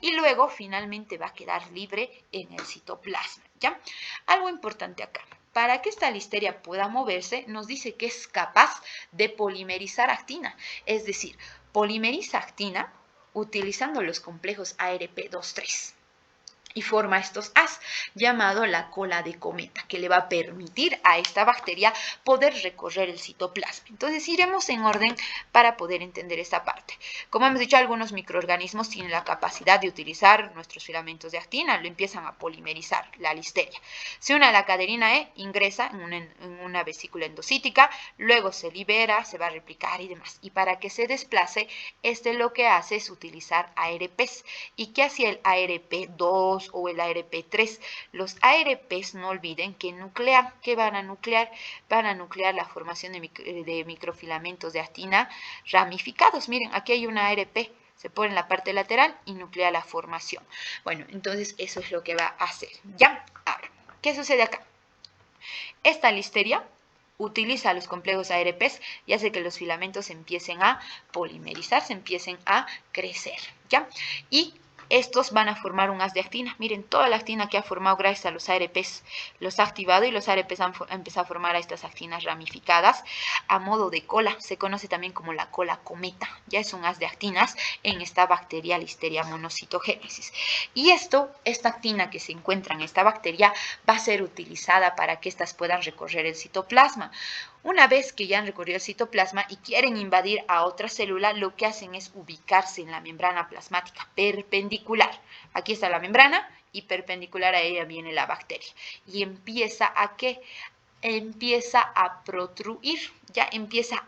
Y luego, finalmente, va a quedar libre en el citoplasma, ¿ya? Algo importante acá. Para que esta listeria pueda moverse, nos dice que es capaz de polimerizar actina. Es decir, polimeriza actina utilizando los complejos ARP2,3. Y forma estos As, llamado la cola de cometa, que le va a permitir a esta bacteria poder recorrer el citoplasma. Entonces iremos en orden para poder entender esta parte. Como hemos dicho, algunos microorganismos tienen la capacidad de utilizar nuestros filamentos de actina, lo empiezan a polimerizar, la listeria. Se une a la caderina E, ingresa en una vesícula endocítica, luego se libera, se va a replicar y demás. Y para que se desplace, lo que hace es utilizar ARPs. ¿Y qué hacía el ARP2 o el ARP3? Los ARPs, no olviden que nuclean. ¿Qué van a nuclear? Van a nuclear la formación de microfilamentos de actina ramificados. Miren, aquí hay una ARP. Se pone en la parte lateral y nuclea la formación. Bueno, entonces eso es lo que va a hacer. ¿Ya? Ahora, ¿qué sucede acá? Esta listeria utiliza los complejos ARPs y hace que los filamentos empiecen a polimerizarse, empiecen a crecer, ¿ya? Y estos van a formar un haz de actina. Miren, toda la actina que ha formado gracias a los ARPs los ha activado y los ARPs han empezado a formar a estas actinas ramificadas a modo de cola. Se conoce también como la cola cometa. Ya es un haz de actinas en esta bacteria Listeria monocitogénesis. Y esta actina que se encuentra en esta bacteria va a ser utilizada para que éstas puedan recorrer el citoplasma. Una vez que ya han recorrido el citoplasma y quieren invadir a otra célula, lo que hacen es ubicarse en la membrana plasmática perpendicular. Aquí está la membrana y perpendicular a ella viene la bacteria. Y empieza a ¿qué? Empieza a protruir, ya empieza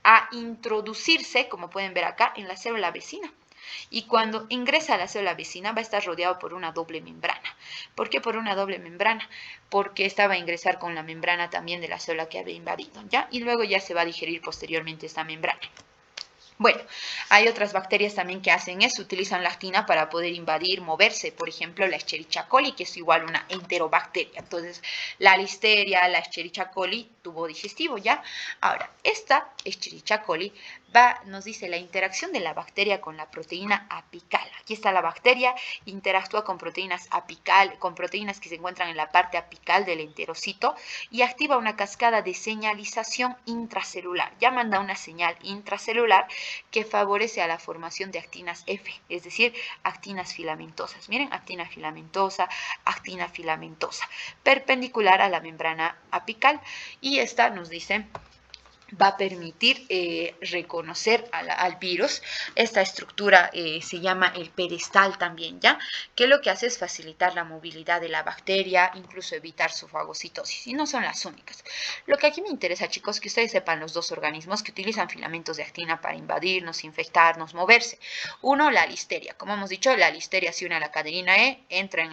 a introducirse, como pueden ver acá, en la célula vecina. Y cuando ingresa a la célula vecina va a estar rodeado por una doble membrana. ¿Por qué por una doble membrana? Porque esta va a ingresar con la membrana también de la célula que había invadido, ¿ya? Y luego ya se va a digerir posteriormente esta membrana. Bueno, hay otras bacterias también que hacen eso, utilizan la actina para poder invadir, moverse. Por ejemplo, la Escherichia coli, que es igual una enterobacteria. Entonces, la Listeria, la Escherichia coli, tubo digestivo, ¿ya? Ahora, esta Escherichia coli nos dice la interacción de la bacteria con la proteína apical. Aquí está la bacteria, interactúa con proteínas apical, con proteínas que se encuentran en la parte apical del enterocito y activa una cascada de señalización intracelular. Ya manda una señal intracelular que favorece a la formación de actinas F, es decir, actinas filamentosas. Miren, actina filamentosa, perpendicular a la membrana apical. Y esta nos dice va a permitir reconocer al virus. Esta estructura se llama el pedestal también, ¿ya? Que lo que hace es facilitar la movilidad de la bacteria, incluso evitar su fagocitosis. Y no son las únicas. Lo que aquí me interesa, chicos, que ustedes sepan los dos organismos que utilizan filamentos de actina para invadirnos, infectarnos, moverse. Uno, la listeria. Como hemos dicho, la listeria se une a la cadenina E, entra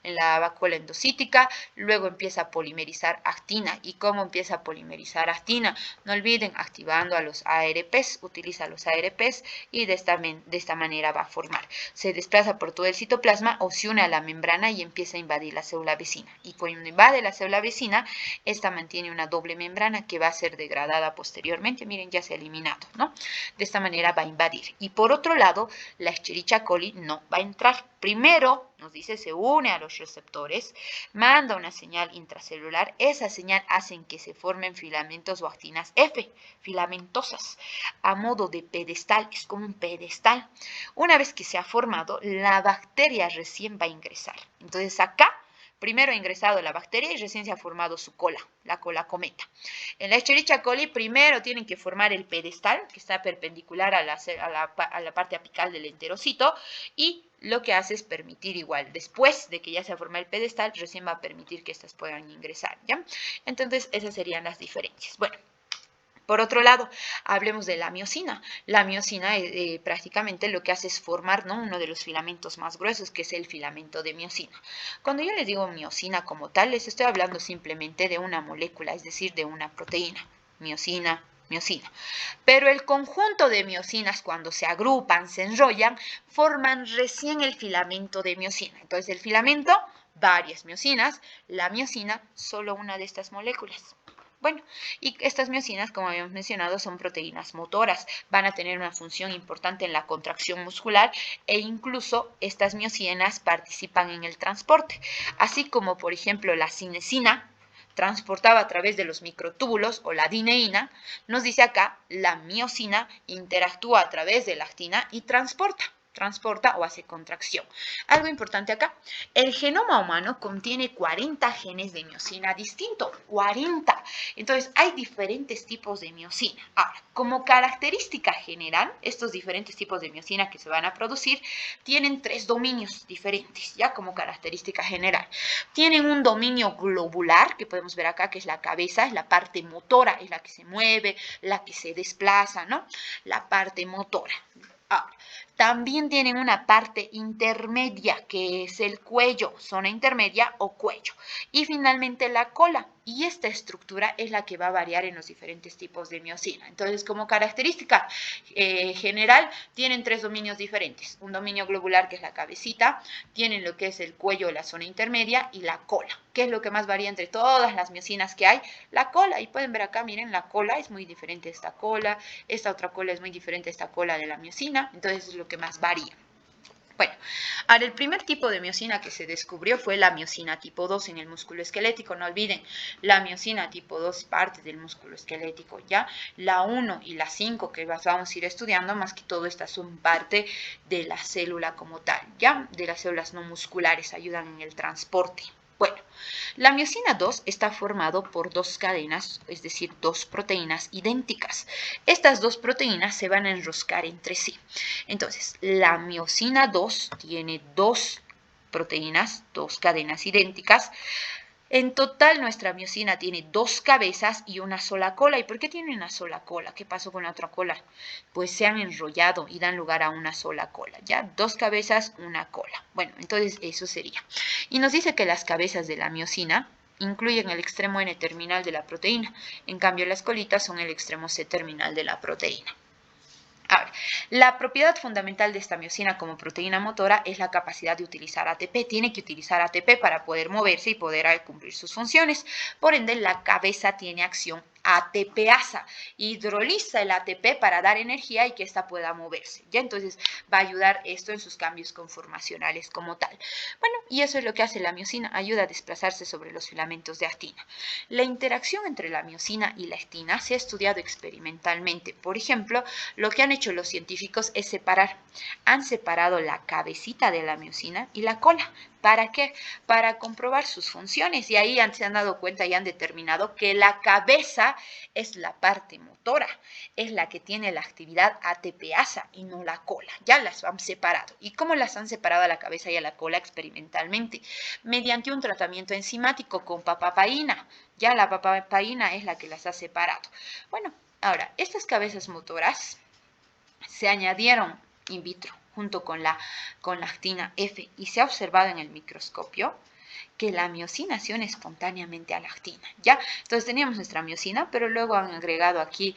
en la vacuola endocítica, luego empieza a polimerizar actina. ¿Y cómo empieza a polimerizar actina? No olviden, activando a los ARPs, utiliza los ARPs y de esta manera va a formar. Se desplaza por todo el citoplasma o se une a la membrana y empieza a invadir la célula vecina. Y cuando invade la célula vecina, esta mantiene una doble membrana que va a ser degradada posteriormente. Miren, ya se ha eliminado, ¿no? De esta manera va a invadir. Y por otro lado, la Escherichia coli no va a entrar. Primero, nos dice, se une a los receptores, manda una señal intracelular. Esa señal hace que se formen filamentos o actinas F, filamentosas, a modo de pedestal. Es como un pedestal. Una vez que se ha formado, la bacteria recién va a ingresar. Entonces acá, primero ha ingresado la bacteria y recién se ha formado su cola, la cola cometa. En la Escherichia coli primero tienen que formar el pedestal, que está perpendicular a la parte apical del enterocito, y lo que hace es permitir igual, después de que ya se forma el pedestal, recién va a permitir que estas puedan ingresar, ¿ya? Entonces, esas serían las diferencias. Bueno. Por otro lado, hablemos de la miosina. La miosina prácticamente lo que hace es formar, ¿no?, uno de los filamentos más gruesos, que es el filamento de miosina. Cuando yo les digo miosina como tal, les estoy hablando simplemente de una molécula, es decir, de una proteína. Miosina. Pero el conjunto de miosinas, cuando se agrupan, se enrollan, forman recién el filamento de miosina. Entonces, el filamento, varias miosinas, la miosina, solo una de estas moléculas. Bueno, y estas miosinas, como habíamos mencionado, son proteínas motoras. Van a tener una función importante en la contracción muscular e incluso estas miosinas participan en el transporte. Así como, por ejemplo, la cinesina transportaba a través de los microtúbulos, o la dineína, nos dice acá, la miosina interactúa a través de la actina y transporta o hace contracción. Algo importante acá, el genoma humano contiene 40 genes de miosina distintos, 40. Entonces, hay diferentes tipos de miosina. Ahora, como característica general, estos diferentes tipos de miosina que se van a producir tienen 3 dominios diferentes, ya como característica general. Tienen un dominio globular, que podemos ver acá, que es la cabeza, es la parte motora, es la que se mueve, la que se desplaza, ¿no? La parte motora. Ahora, también tienen una parte intermedia, que es el cuello, zona intermedia o cuello. Y finalmente la cola. Y esta estructura es la que va a variar en los diferentes tipos de miosina. Entonces, como característica general, tienen 3 dominios diferentes. Un dominio globular, que es la cabecita, tienen lo que es el cuello, la zona intermedia, y la cola. ¿Qué es lo que más varía entre todas las miosinas que hay? La cola. Y pueden ver acá, miren, la cola es muy diferente a esta cola. Esta otra cola es muy diferente a esta cola de la miosina. Entonces, es lo que más varía. Bueno, ahora el primer tipo de miosina que se descubrió fue la miosina tipo 2 en el músculo esquelético. No olviden, la miosina tipo 2 es parte del músculo esquelético, ¿ya? La 1 y la 5 que vamos a ir estudiando, más que todo estas son parte de la célula como tal, ¿ya? De las células no musculares, ayudan en el transporte. Bueno, la miosina 2 está formado por 2 cadenas, es decir, 2 proteínas idénticas. Estas 2 proteínas se van a enroscar entre sí. Entonces, la miosina 2 tiene 2 proteínas, 2 cadenas idénticas, En total, nuestra miosina tiene 2 cabezas y una sola cola. ¿Y por qué tiene una sola cola? ¿Qué pasó con la otra cola? Pues se han enrollado y dan lugar a una sola cola, ¿ya? 2 cabezas, una cola. Bueno, entonces eso sería. Y nos dice que las cabezas de la miosina incluyen el extremo N-terminal de la proteína. En cambio, las colitas son el extremo C-terminal de la proteína. Ahora, la propiedad fundamental de esta miosina como proteína motora es la capacidad de utilizar ATP. Tiene que utilizar ATP para poder moverse y poder cumplir sus funciones. Por ende, la cabeza tiene acción ATPasa. Hidroliza el ATP para dar energía y que ésta pueda moverse. ¿Ya? Entonces, va a ayudar esto en sus cambios conformacionales como tal. Bueno, y eso es lo que hace la miosina. Ayuda a desplazarse sobre los filamentos de actina. La interacción entre la miosina y la actina se ha estudiado experimentalmente. Por ejemplo, lo que han hecho los científicos es han separado la cabecita de la miosina y la cola. ¿Para qué? Para comprobar sus funciones y ahí se han dado cuenta y han determinado que la cabeza es la parte motora, es la que tiene la actividad ATPasa y no la cola. Ya las han separado. ¿Y cómo las han separado a la cabeza y a la cola experimentalmente? Mediante un tratamiento enzimático con papapaína. Ya la papapaína es la que las ha separado. Bueno, ahora, estas cabezas motoras se añadieron in vitro junto con la actina F y se ha observado en el microscopio que la miosina se une espontáneamente a la actina, ¿ya? Entonces teníamos nuestra miosina, pero luego han agregado aquí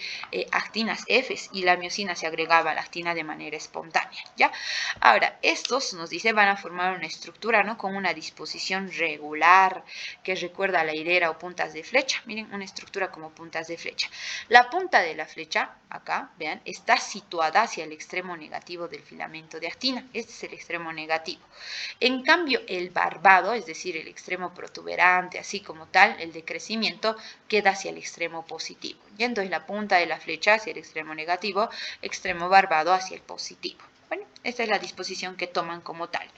actinas F y la miosina se agregaba a la actina de manera espontánea, ¿ya? Ahora, estos, nos dice, van a formar una estructura, ¿no? Con una disposición regular que recuerda a la hilera o puntas de flecha. Miren, una estructura como puntas de flecha. La punta de la flecha, acá, vean, está situada hacia el extremo negativo del filamento de actina. Este es el extremo negativo. En cambio, el barbado, es decir, el extremo protuberante, así como tal, el de crecimiento, queda hacia el extremo positivo. Y entonces la punta de la flecha hacia el extremo negativo, extremo barbado hacia el positivo. Bueno, esta es la disposición que toman como tal.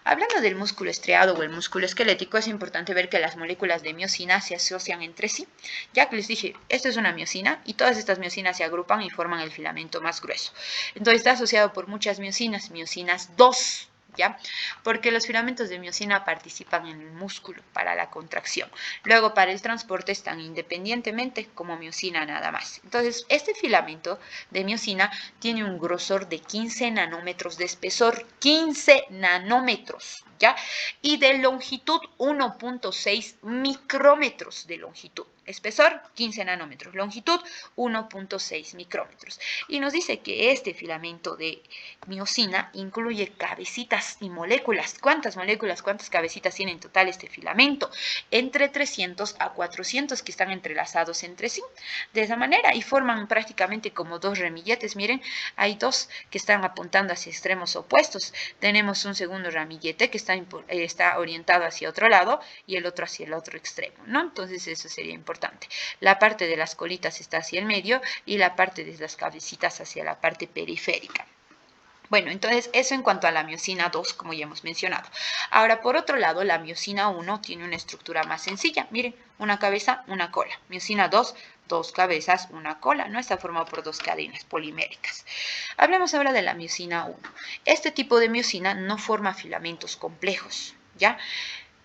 Hablando del músculo estriado o el músculo esquelético, es importante ver que las moléculas de miosina se asocian entre sí. Ya que les dije, esto es una miosina y todas estas miosinas se agrupan y forman el filamento más grueso. Entonces está asociado por muchas miosinas 2. ¿Ya? Porque los filamentos de miosina participan en el músculo para la contracción. Luego, para el transporte están independientemente como miosina nada más. Entonces, este filamento de miosina tiene un grosor de 15 nanómetros de espesor, 15 nanómetros, ¿ya? Y de longitud 1.6 micrómetros de longitud. Espesor 15 nanómetros, longitud 1.6 micrómetros. Y nos dice que este filamento de miosina incluye cabecitas y moléculas. ¿Cuántas moléculas, cuántas cabecitas tiene en total este filamento? Entre 300 a 400 que están entrelazados entre sí. De esa manera y forman prácticamente como 2 ramilletes. Miren, hay 2 que están apuntando hacia extremos opuestos. Tenemos un segundo ramillete que está orientado hacia otro lado y el otro hacia el otro extremo, ¿no? Entonces eso sería importante. La parte de las colitas está hacia el medio y la parte de las cabecitas hacia la parte periférica. Bueno, entonces eso en cuanto a la miosina 2, como ya hemos mencionado. Ahora, por otro lado, la miosina 1 tiene una estructura más sencilla. Miren, una cabeza, una cola. Miosina 2, 2 cabezas, una cola. No está formado por 2 cadenas poliméricas. Hablemos ahora de la miosina 1. Este tipo de miosina no forma filamentos complejos, ¿ya?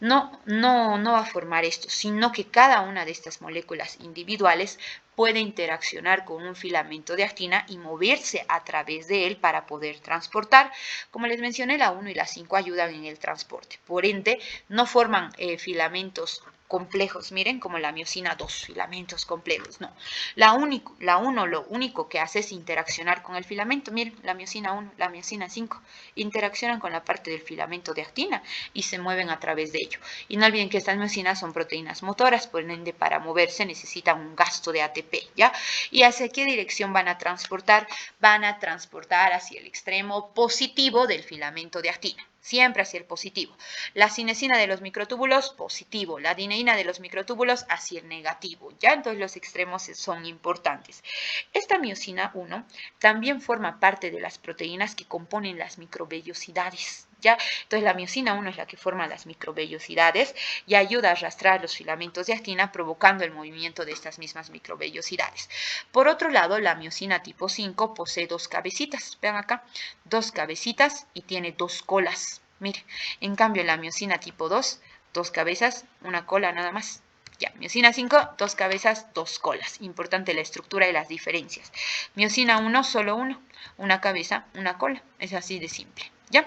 No va a formar esto, sino que cada una de estas moléculas individuales puede interaccionar con un filamento de actina y moverse a través de él para poder transportar. Como les mencioné, la 1 y la 5 ayudan en el transporte. Por ende, no forman filamentos complejos, miren, como la miosina 2, filamentos complejos, no. La 1 lo único que hace es interaccionar con el filamento, miren, la miosina 1, la miosina 5, interaccionan con la parte del filamento de actina y se mueven a través de ello. Y no olviden que estas miosinas son proteínas motoras, por ende para moverse necesitan un gasto de ATP, ¿ya? ¿Y hacia qué dirección van a transportar? Van a transportar hacia el extremo positivo del filamento de actina. Siempre hacia el positivo. La cinesina de los microtúbulos, positivo. La adeneína de los microtúbulos, hacia el negativo. ¿Ya? Entonces los extremos son importantes. Esta miosina 1 también forma parte de las proteínas que componen las microvellosidades. ¿Ya? Entonces la miosina 1 es la que forma las microvellosidades y ayuda a arrastrar los filamentos de actina provocando el movimiento de estas mismas microvellosidades. Por otro lado, la miosina tipo 5 posee 2 cabecitas. Vean acá, 2 cabecitas y tiene 2 colas. Mire, en cambio la miosina tipo 2 2 cabezas, una cola nada más. Ya, miosina 5, 2 cabezas, 2 colas. Importante la estructura y las diferencias. Miosina 1, solo uno, una cabeza, una cola. Es así de simple, ¿ya?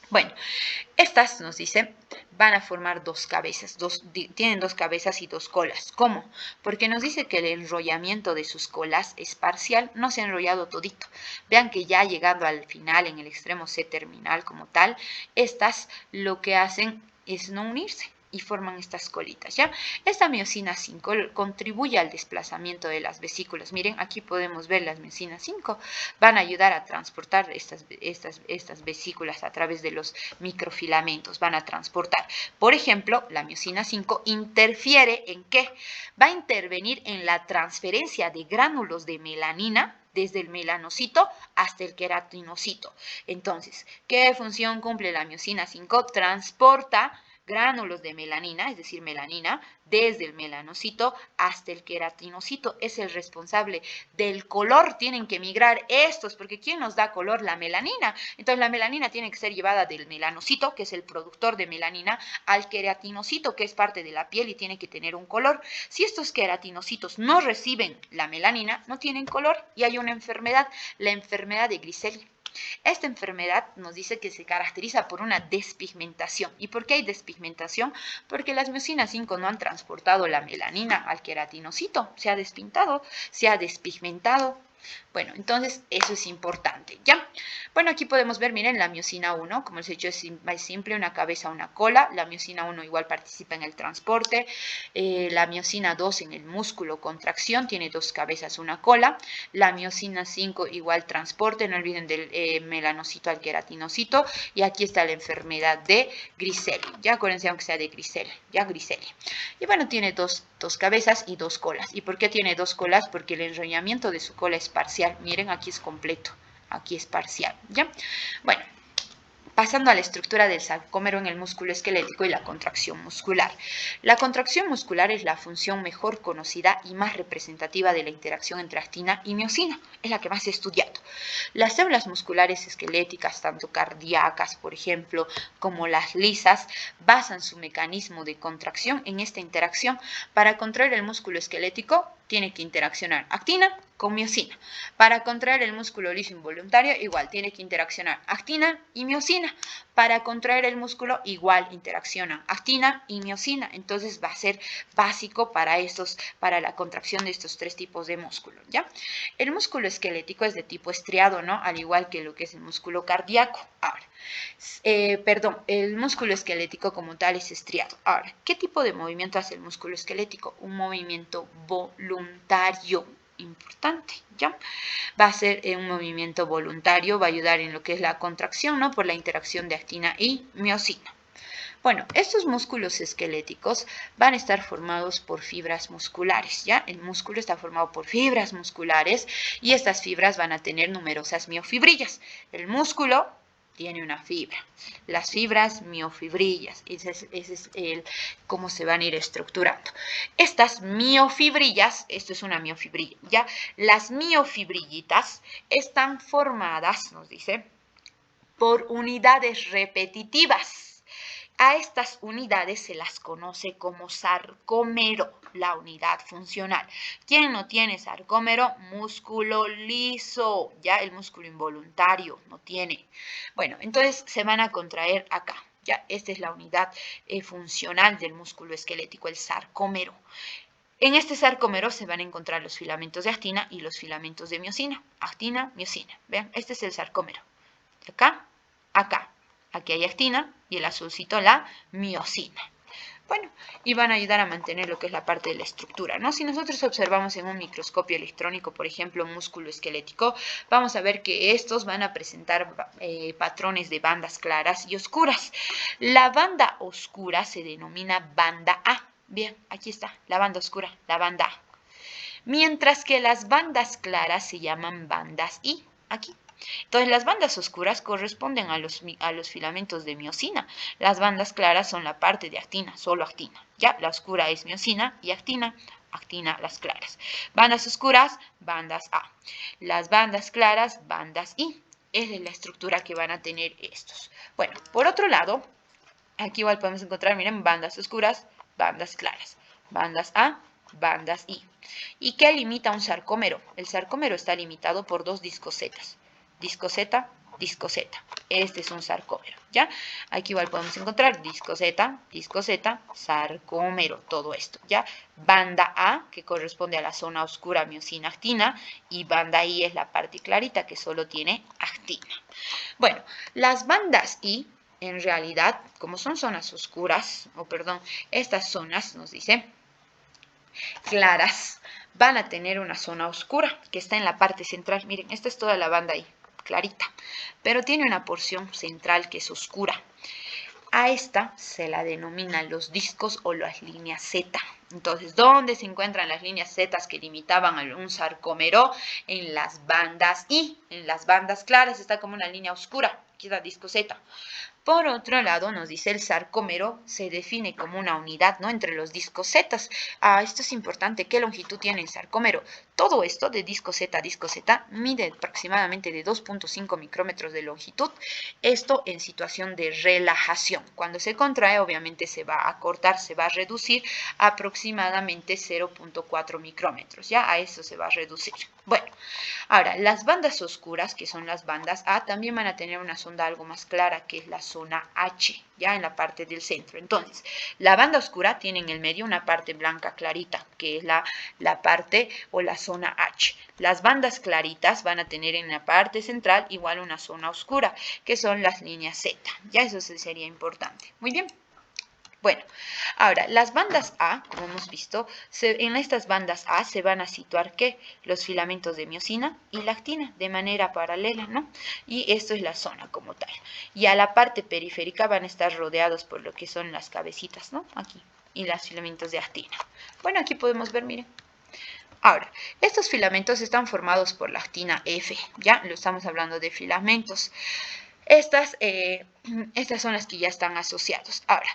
Bueno, estas nos dice, van a formar 2 cabezas, tienen 2 cabezas y 2 colas. ¿Cómo? Porque nos dice que el enrollamiento de sus colas es parcial, no se ha enrollado todito. Vean que ya llegando al final, en el extremo C terminal como tal, estas lo que hacen es no unirse y forman estas colitas, ¿ya? Esta miosina 5 contribuye al desplazamiento de las vesículas. Miren, aquí podemos ver las miosinas 5. Van a ayudar a transportar estas vesículas a través de los microfilamentos. Van a transportar. Por ejemplo, la miosina 5 interfiere ¿en qué? Va a intervenir en la transferencia de gránulos de melanina desde el melanocito hasta el queratinocito. Entonces, ¿qué función cumple la miosina 5? Transporta gránulos de melanina, es decir, melanina, desde el melanocito hasta el queratinocito. Es el responsable del color. Tienen que migrar estos, porque ¿quién nos da color? La melanina. Entonces, la melanina tiene que ser llevada del melanocito, que es el productor de melanina, al queratinocito, que es parte de la piel y tiene que tener un color. Si estos queratinocitos no reciben la melanina, no tienen color y hay una enfermedad, la enfermedad de Grisel. Esta enfermedad nos dice que se caracteriza por una despigmentación. ¿Y por qué hay despigmentación? Porque las miosinas 5 no han transportado la melanina al queratinocito. Se ha despintado, se ha despigmentado. Bueno, entonces eso es importante, ¿ya? Bueno, aquí podemos ver, miren, la miosina 1, como les he dicho, es simple, una cabeza, una cola. La miosina 1 igual participa en el transporte. La miosina 2 en el músculo contracción, tiene 2 cabezas, una cola. La miosina 5 igual transporte, no olviden del melanocito al queratinocito. Y aquí está la enfermedad de Grisel, ya acuérdense aunque sea de Grisel, ya Grisel. Y bueno, tiene dos cabezas y 2 colas. ¿Y por qué tiene 2 colas? Porque el enrollamiento de su cola es parcial. Miren, aquí es completo, aquí es parcial, ¿ya? Bueno, pasando a la estructura del sarcómero en el músculo esquelético y la contracción muscular. La contracción muscular es la función mejor conocida y más representativa de la interacción entre actina y miosina. Es la que más he estudiado. Las células musculares esqueléticas, tanto cardíacas, por ejemplo, como las lisas, basan su mecanismo de contracción en esta interacción. Para contraer el músculo esquelético, tiene que interaccionar actina con miosina. Para contraer el músculo liso involuntario, igual, tiene que interaccionar actina y miosina. Para contraer el músculo, igual, interaccionan actina y miosina. Entonces, va a ser básico para la contracción de estos 3 tipos de músculos, ¿ya? El músculo esquelético es de tipo estriado, ¿no? Al igual que lo que es el músculo cardíaco. Ahora, el músculo esquelético como tal es estriado. Ahora, ¿qué tipo de movimiento hace el músculo esquelético? Un movimiento voluntario. Importante, ¿ya? Va a ser un movimiento voluntario, va a ayudar en lo que es la contracción, ¿no? Por la interacción de actina y miosina. Bueno, estos músculos esqueléticos van a estar formados por fibras musculares, ¿ya? El músculo está formado por fibras musculares y estas fibras van a tener numerosas miofibrillas. El músculo tiene una fibra. Las fibras miofibrillas, ese es cómo se van a ir estructurando. Estas miofibrillas, esto es una miofibrilla, ¿ya? Las miofibrillitas están formadas, nos dice, por unidades repetitivas. A estas unidades se las conoce como sarcómero, la unidad funcional. ¿Quién no tiene sarcómero? Músculo liso, ya el músculo involuntario no tiene. Bueno, entonces se van a contraer acá. Ya, esta es la unidad funcional del músculo esquelético, el sarcómero. En este sarcómero se van a encontrar los filamentos de actina y los filamentos de miosina. Actina, miosina. Vean, este es el sarcómero. De acá, acá. Aquí hay actina y el azulcito la miosina. Bueno, y van a ayudar a mantener lo que es la parte de la estructura, ¿no? Si nosotros observamos en un microscopio electrónico, por ejemplo, músculo esquelético, vamos a ver que estos van a presentar patrones de bandas claras y oscuras. La banda oscura se denomina banda A. Bien, aquí está, la banda oscura, la banda A. Mientras que las bandas claras se llaman bandas I. Aquí. Entonces, las bandas oscuras corresponden a los filamentos de miosina. Las bandas claras son la parte de actina, solo actina. Ya, la oscura es miosina y actina, actina las claras. Bandas oscuras, bandas A. Las bandas claras, bandas I. Esa es la estructura que van a tener estos. Bueno, por otro lado, Aquí igual podemos encontrar, miren, bandas oscuras, bandas claras, bandas A, bandas I. ¿Y qué limita un sarcómero? El sarcómero está limitado por dos discosetas. Disco Z, disco Z. Este es un sarcómero, ¿ya? Aquí igual podemos encontrar disco Z, sarcómero, todo esto, ¿ya? Banda A, que corresponde a la zona oscura miosina-actina, y banda I es la parte clarita que solo tiene actina. Bueno, las bandas I, en realidad, como son zonas oscuras, estas zonas, nos dice, claras, van a tener una zona oscura que está en la parte central. Miren, esta es toda la banda I, clarita, pero tiene una porción central que es oscura. A esta se la denominan los discos o las líneas Z. Entonces, ¿dónde se encuentran las líneas Z que limitaban a un sarcómero? En las bandas I. En las bandas claras está como una línea oscura. Aquí está disco Z. Por otro lado, nos dice el sarcómero se define como una unidad, ¿no?, entre los discos Z. Esto es importante. ¿Qué longitud tiene el sarcómero? Todo esto de disco Z mide aproximadamente de 2.5 micrómetros de longitud. Esto en situación de relajación. Cuando se contrae, obviamente se va a cortar, se va a reducir aproximadamente 0.4 micrómetros. Ya a eso se va a reducir. Bueno, ahora, las bandas oscuras, que son las bandas A, también van a tener una zona algo más clara, que es la zona H, ya en la parte del centro. Entonces, la banda oscura tiene en el medio una parte blanca clarita, que es la parte o la zona H. Las bandas claritas van a tener en la parte central igual una zona oscura, que son las líneas Z. Ya eso sería importante. Muy bien. Bueno, ahora, las bandas A, como hemos visto, en estas bandas A se van a situar, ¿qué? Los filamentos de miosina y lactina de manera paralela, ¿no? Y esto es la zona como tal. Y a la parte periférica van a estar rodeados por lo que son las cabecitas, ¿no? Aquí, y los filamentos de actina. Bueno, aquí podemos ver, miren. Ahora, estos filamentos están formados por la actina F, ¿ya? Lo estamos hablando de filamentos. Estas son las que ya están asociados. Ahora,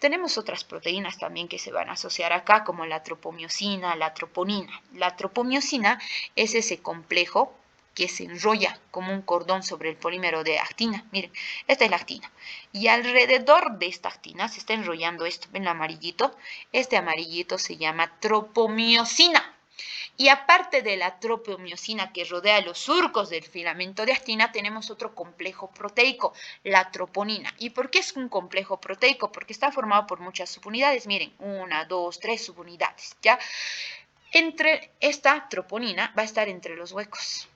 tenemos otras proteínas también que se van a asociar acá, como la tropomiosina, la troponina. La tropomiosina es ese complejo que se enrolla como un cordón sobre el polímero de actina. Miren, esta es la actina. Y alrededor de esta actina se está enrollando esto. ¿Ven el amarillito? Este amarillito se llama tropomiosina. Y aparte de la tropomiosina que rodea los surcos del filamento de actina, tenemos otro complejo proteico, la troponina. ¿Y por qué es un complejo proteico? Porque está formado por muchas subunidades. Miren, 1, 2, 3 subunidades, ¿ya? Entre esta troponina va a estar entre los huecos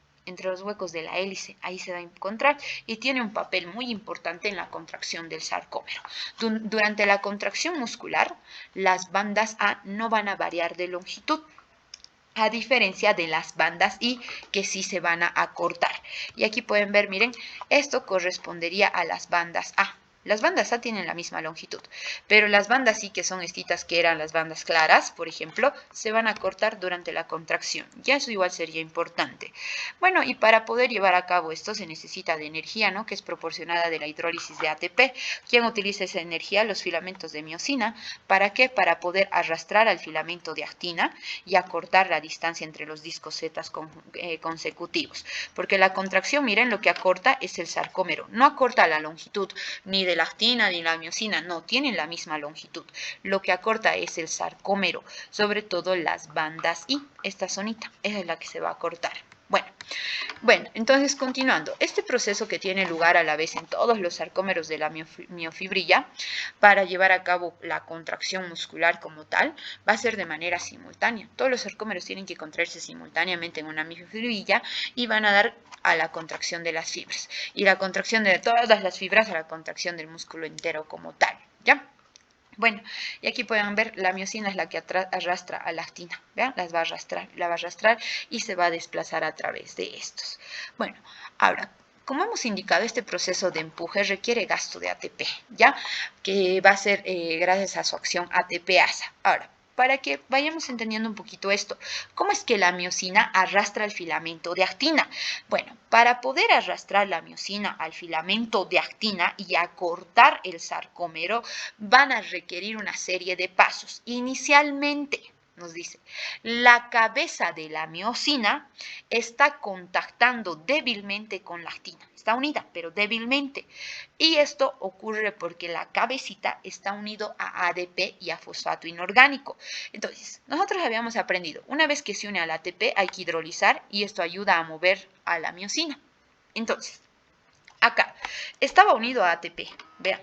de la hélice, ahí se va a encontrar y tiene un papel muy importante en la contracción del sarcómero. Durante la contracción muscular, las bandas A no van a variar de longitud, a diferencia de las bandas I, que sí se van a acortar. Y aquí pueden ver, miren, esto correspondería a las bandas A. Las bandas A tienen la misma longitud, pero las bandas I, que son estas que eran las bandas claras, por ejemplo, se van a cortar durante la contracción. Ya eso igual sería importante. Bueno, y para poder llevar a cabo esto se necesita de energía, ¿no?, que es proporcionada de la hidrólisis de ATP. ¿Quién utiliza esa energía? Los filamentos de miosina. ¿Para qué? Para poder arrastrar al filamento de actina y acortar la distancia entre los discos Z consecutivos. Porque la contracción, miren, lo que acorta es el sarcómero. No acorta la longitud ni de la actina ni la miosina, no, tienen la misma longitud. Lo que acorta es el sarcómero, sobre todo las bandas I. Esta zonita, esa es la que se va a cortar. Bueno, entonces continuando, este proceso que tiene lugar a la vez en todos los sarcómeros de la miofibrilla para llevar a cabo la contracción muscular como tal, va a ser de manera simultánea. Todos los sarcómeros tienen que contraerse simultáneamente en una miofibrilla y van a dar a la contracción de las fibras. Y la contracción de todas las fibras a la contracción del músculo entero como tal, ¿ya? Bueno, y aquí pueden ver, la miosina es la que arrastra a la actina, ¿vean? La va a arrastrar y se va a desplazar a través de estos. Bueno, ahora, como hemos indicado, este proceso de empuje requiere gasto de ATP, ¿ya? Que va a ser gracias a su acción ATPasa. Ahora, para que vayamos entendiendo un poquito esto, ¿cómo es que la miosina arrastra el filamento de actina? Bueno, para poder arrastrar la miosina al filamento de actina y acortar el sarcómero, van a requerir una serie de pasos. Inicialmente, nos dice, la cabeza de la miosina está contactando débilmente con la actina. Está unida, pero débilmente. Y esto ocurre porque la cabecita está unido a ADP y a fosfato inorgánico. Entonces, nosotros habíamos aprendido, una vez que se une al ATP hay que hidrolizar y esto ayuda a mover a la miosina. Entonces, acá estaba unido a ATP, vean.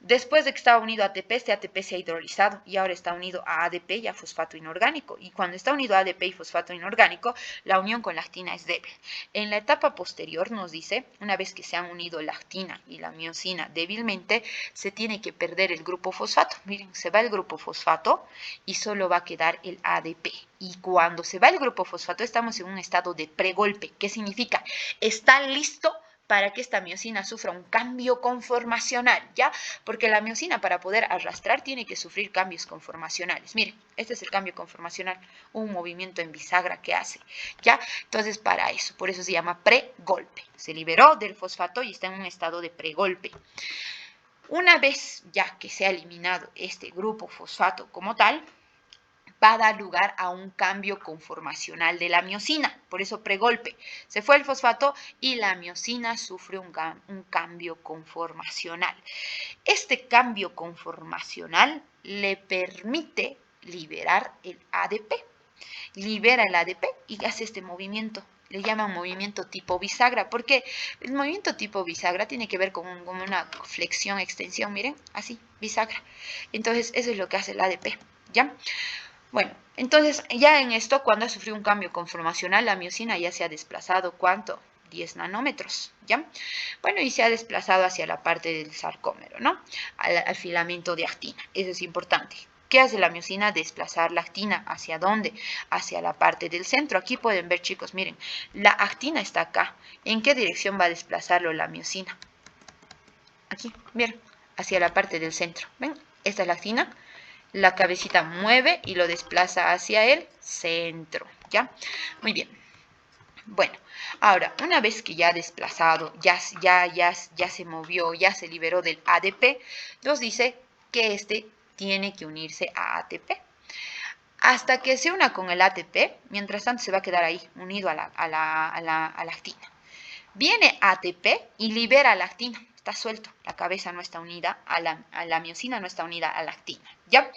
Después de que estaba unido a ATP, este ATP se ha hidrolizado y ahora está unido a ADP y a fosfato inorgánico. Y cuando está unido a ADP y fosfato inorgánico, la unión con la actina es débil. En la etapa posterior nos dice, una vez que se han unido la actina y la miosina débilmente, se tiene que perder el grupo fosfato. Miren, se va el grupo fosfato y solo va a quedar el ADP. Y cuando se va el grupo fosfato, estamos en un estado de pregolpe. ¿Qué significa? Está listo para que esta miosina sufra un cambio conformacional, ¿ya? Porque la miosina para poder arrastrar tiene que sufrir cambios conformacionales. Miren, este es el cambio conformacional, un movimiento en bisagra que hace, ¿ya? Entonces, para eso, por eso se llama pregolpe. Se liberó del fosfato y está en un estado de pregolpe. Una vez ya que se ha eliminado este grupo fosfato como tal, va a dar lugar a un cambio conformacional de la miosina, por eso pregolpe. Se fue el fosfato y la miosina sufre un cambio conformacional. Este cambio conformacional le permite liberar el ADP. Libera el ADP y hace este movimiento. Le llaman movimiento tipo bisagra, porque el movimiento tipo bisagra tiene que ver con una flexión, extensión, miren, así, bisagra. Entonces, eso es lo que hace el ADP, ¿ya? Bueno, entonces ya en esto, cuando ha sufrido un cambio conformacional, la miosina ya se ha desplazado, ¿cuánto? 10 nanómetros, ¿ya? Bueno, y se ha desplazado hacia la parte del sarcómero, ¿no? Al filamento de actina, eso es importante. ¿Qué hace la miosina? Desplazar la actina. ¿Hacia dónde? Hacia la parte del centro. Aquí pueden ver, chicos, miren, la actina está acá. ¿En qué dirección va a desplazarlo la miosina? Aquí, miren, hacia la parte del centro. ¿Ven? Esta es la actina. La cabecita mueve y lo desplaza hacia el centro, ¿ya? Muy bien. Bueno, ahora, una vez que ya ha desplazado, ya se movió, ya se liberó del ADP, nos dice que este tiene que unirse a ATP. Hasta que se una con el ATP, mientras tanto se va a quedar ahí, unido a la actina. Viene ATP y libera la actina. Está suelto, la cabeza no está unida a la miosina, no está unida a la actina, ¿ya?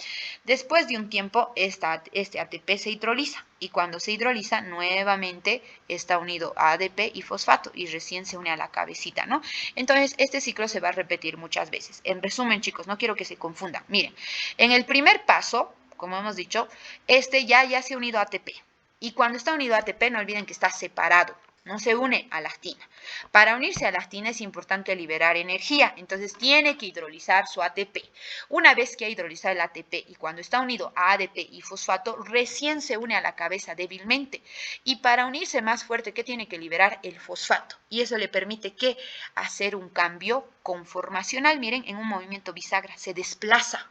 Después de un tiempo, este ATP se hidroliza y cuando se hidroliza, nuevamente está unido a ADP y fosfato y recién se une a la cabecita, ¿no? Entonces, este ciclo se va a repetir muchas veces. En resumen, chicos, no quiero que se confundan. Miren, en el primer paso, como hemos dicho, este ya se ha unido a ATP. Y cuando está unido a ATP, no olviden que está separado. No se une a la actina. Para unirse a la actina es importante liberar energía, entonces tiene que hidrolizar su ATP. Una vez que ha hidrolizado el ATP y cuando está unido a ADP y fosfato, recién se une a la cabeza débilmente. Y para unirse más fuerte, ¿qué tiene que liberar? El fosfato. Y eso le permite que hacer un cambio conformacional. Miren, en un movimiento bisagra se desplaza.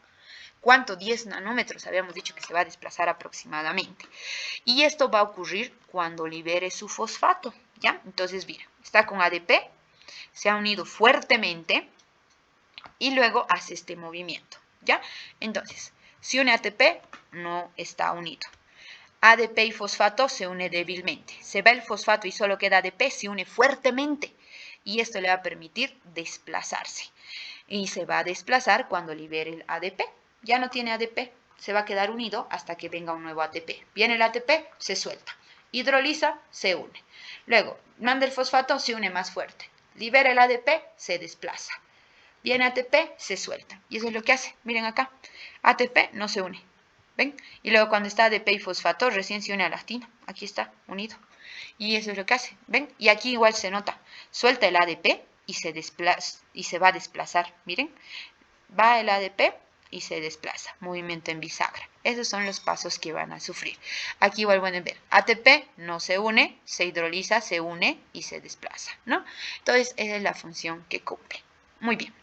¿Cuánto? 10 nanómetros, habíamos dicho que se va a desplazar aproximadamente. Y esto va a ocurrir cuando libere su fosfato, ¿ya? Entonces, mira, está con ADP, se ha unido fuertemente y luego hace este movimiento, ¿ya? Entonces, si une ATP, no está unido. ADP y fosfato se une débilmente. Se va el fosfato y solo queda ADP, se une fuertemente. Y esto le va a permitir desplazarse. Y se va a desplazar cuando libere el ADP. Ya no tiene ADP, se va a quedar unido hasta que venga un nuevo ATP. Viene el ATP, se suelta. Hidroliza, se une. Luego, manda el fosfato, se une más fuerte. Libera el ADP, se desplaza. Viene ATP, se suelta. Y eso es lo que hace. Miren acá. ATP no se une. ¿Ven? Y luego cuando está ADP y fosfato, recién se une a la actina. Aquí está, unido. Y eso es lo que hace. ¿Ven? Y aquí igual se nota. Suelta el ADP y se desplaza, y se va a desplazar. Miren. Va el ADP y se desplaza, movimiento en bisagra. Esos son los pasos que van a sufrir. Aquí igual pueden ver, ATP no se une, se hidroliza, se une y se desplaza, ¿no? Entonces, esa es la función que cumple. Muy bien.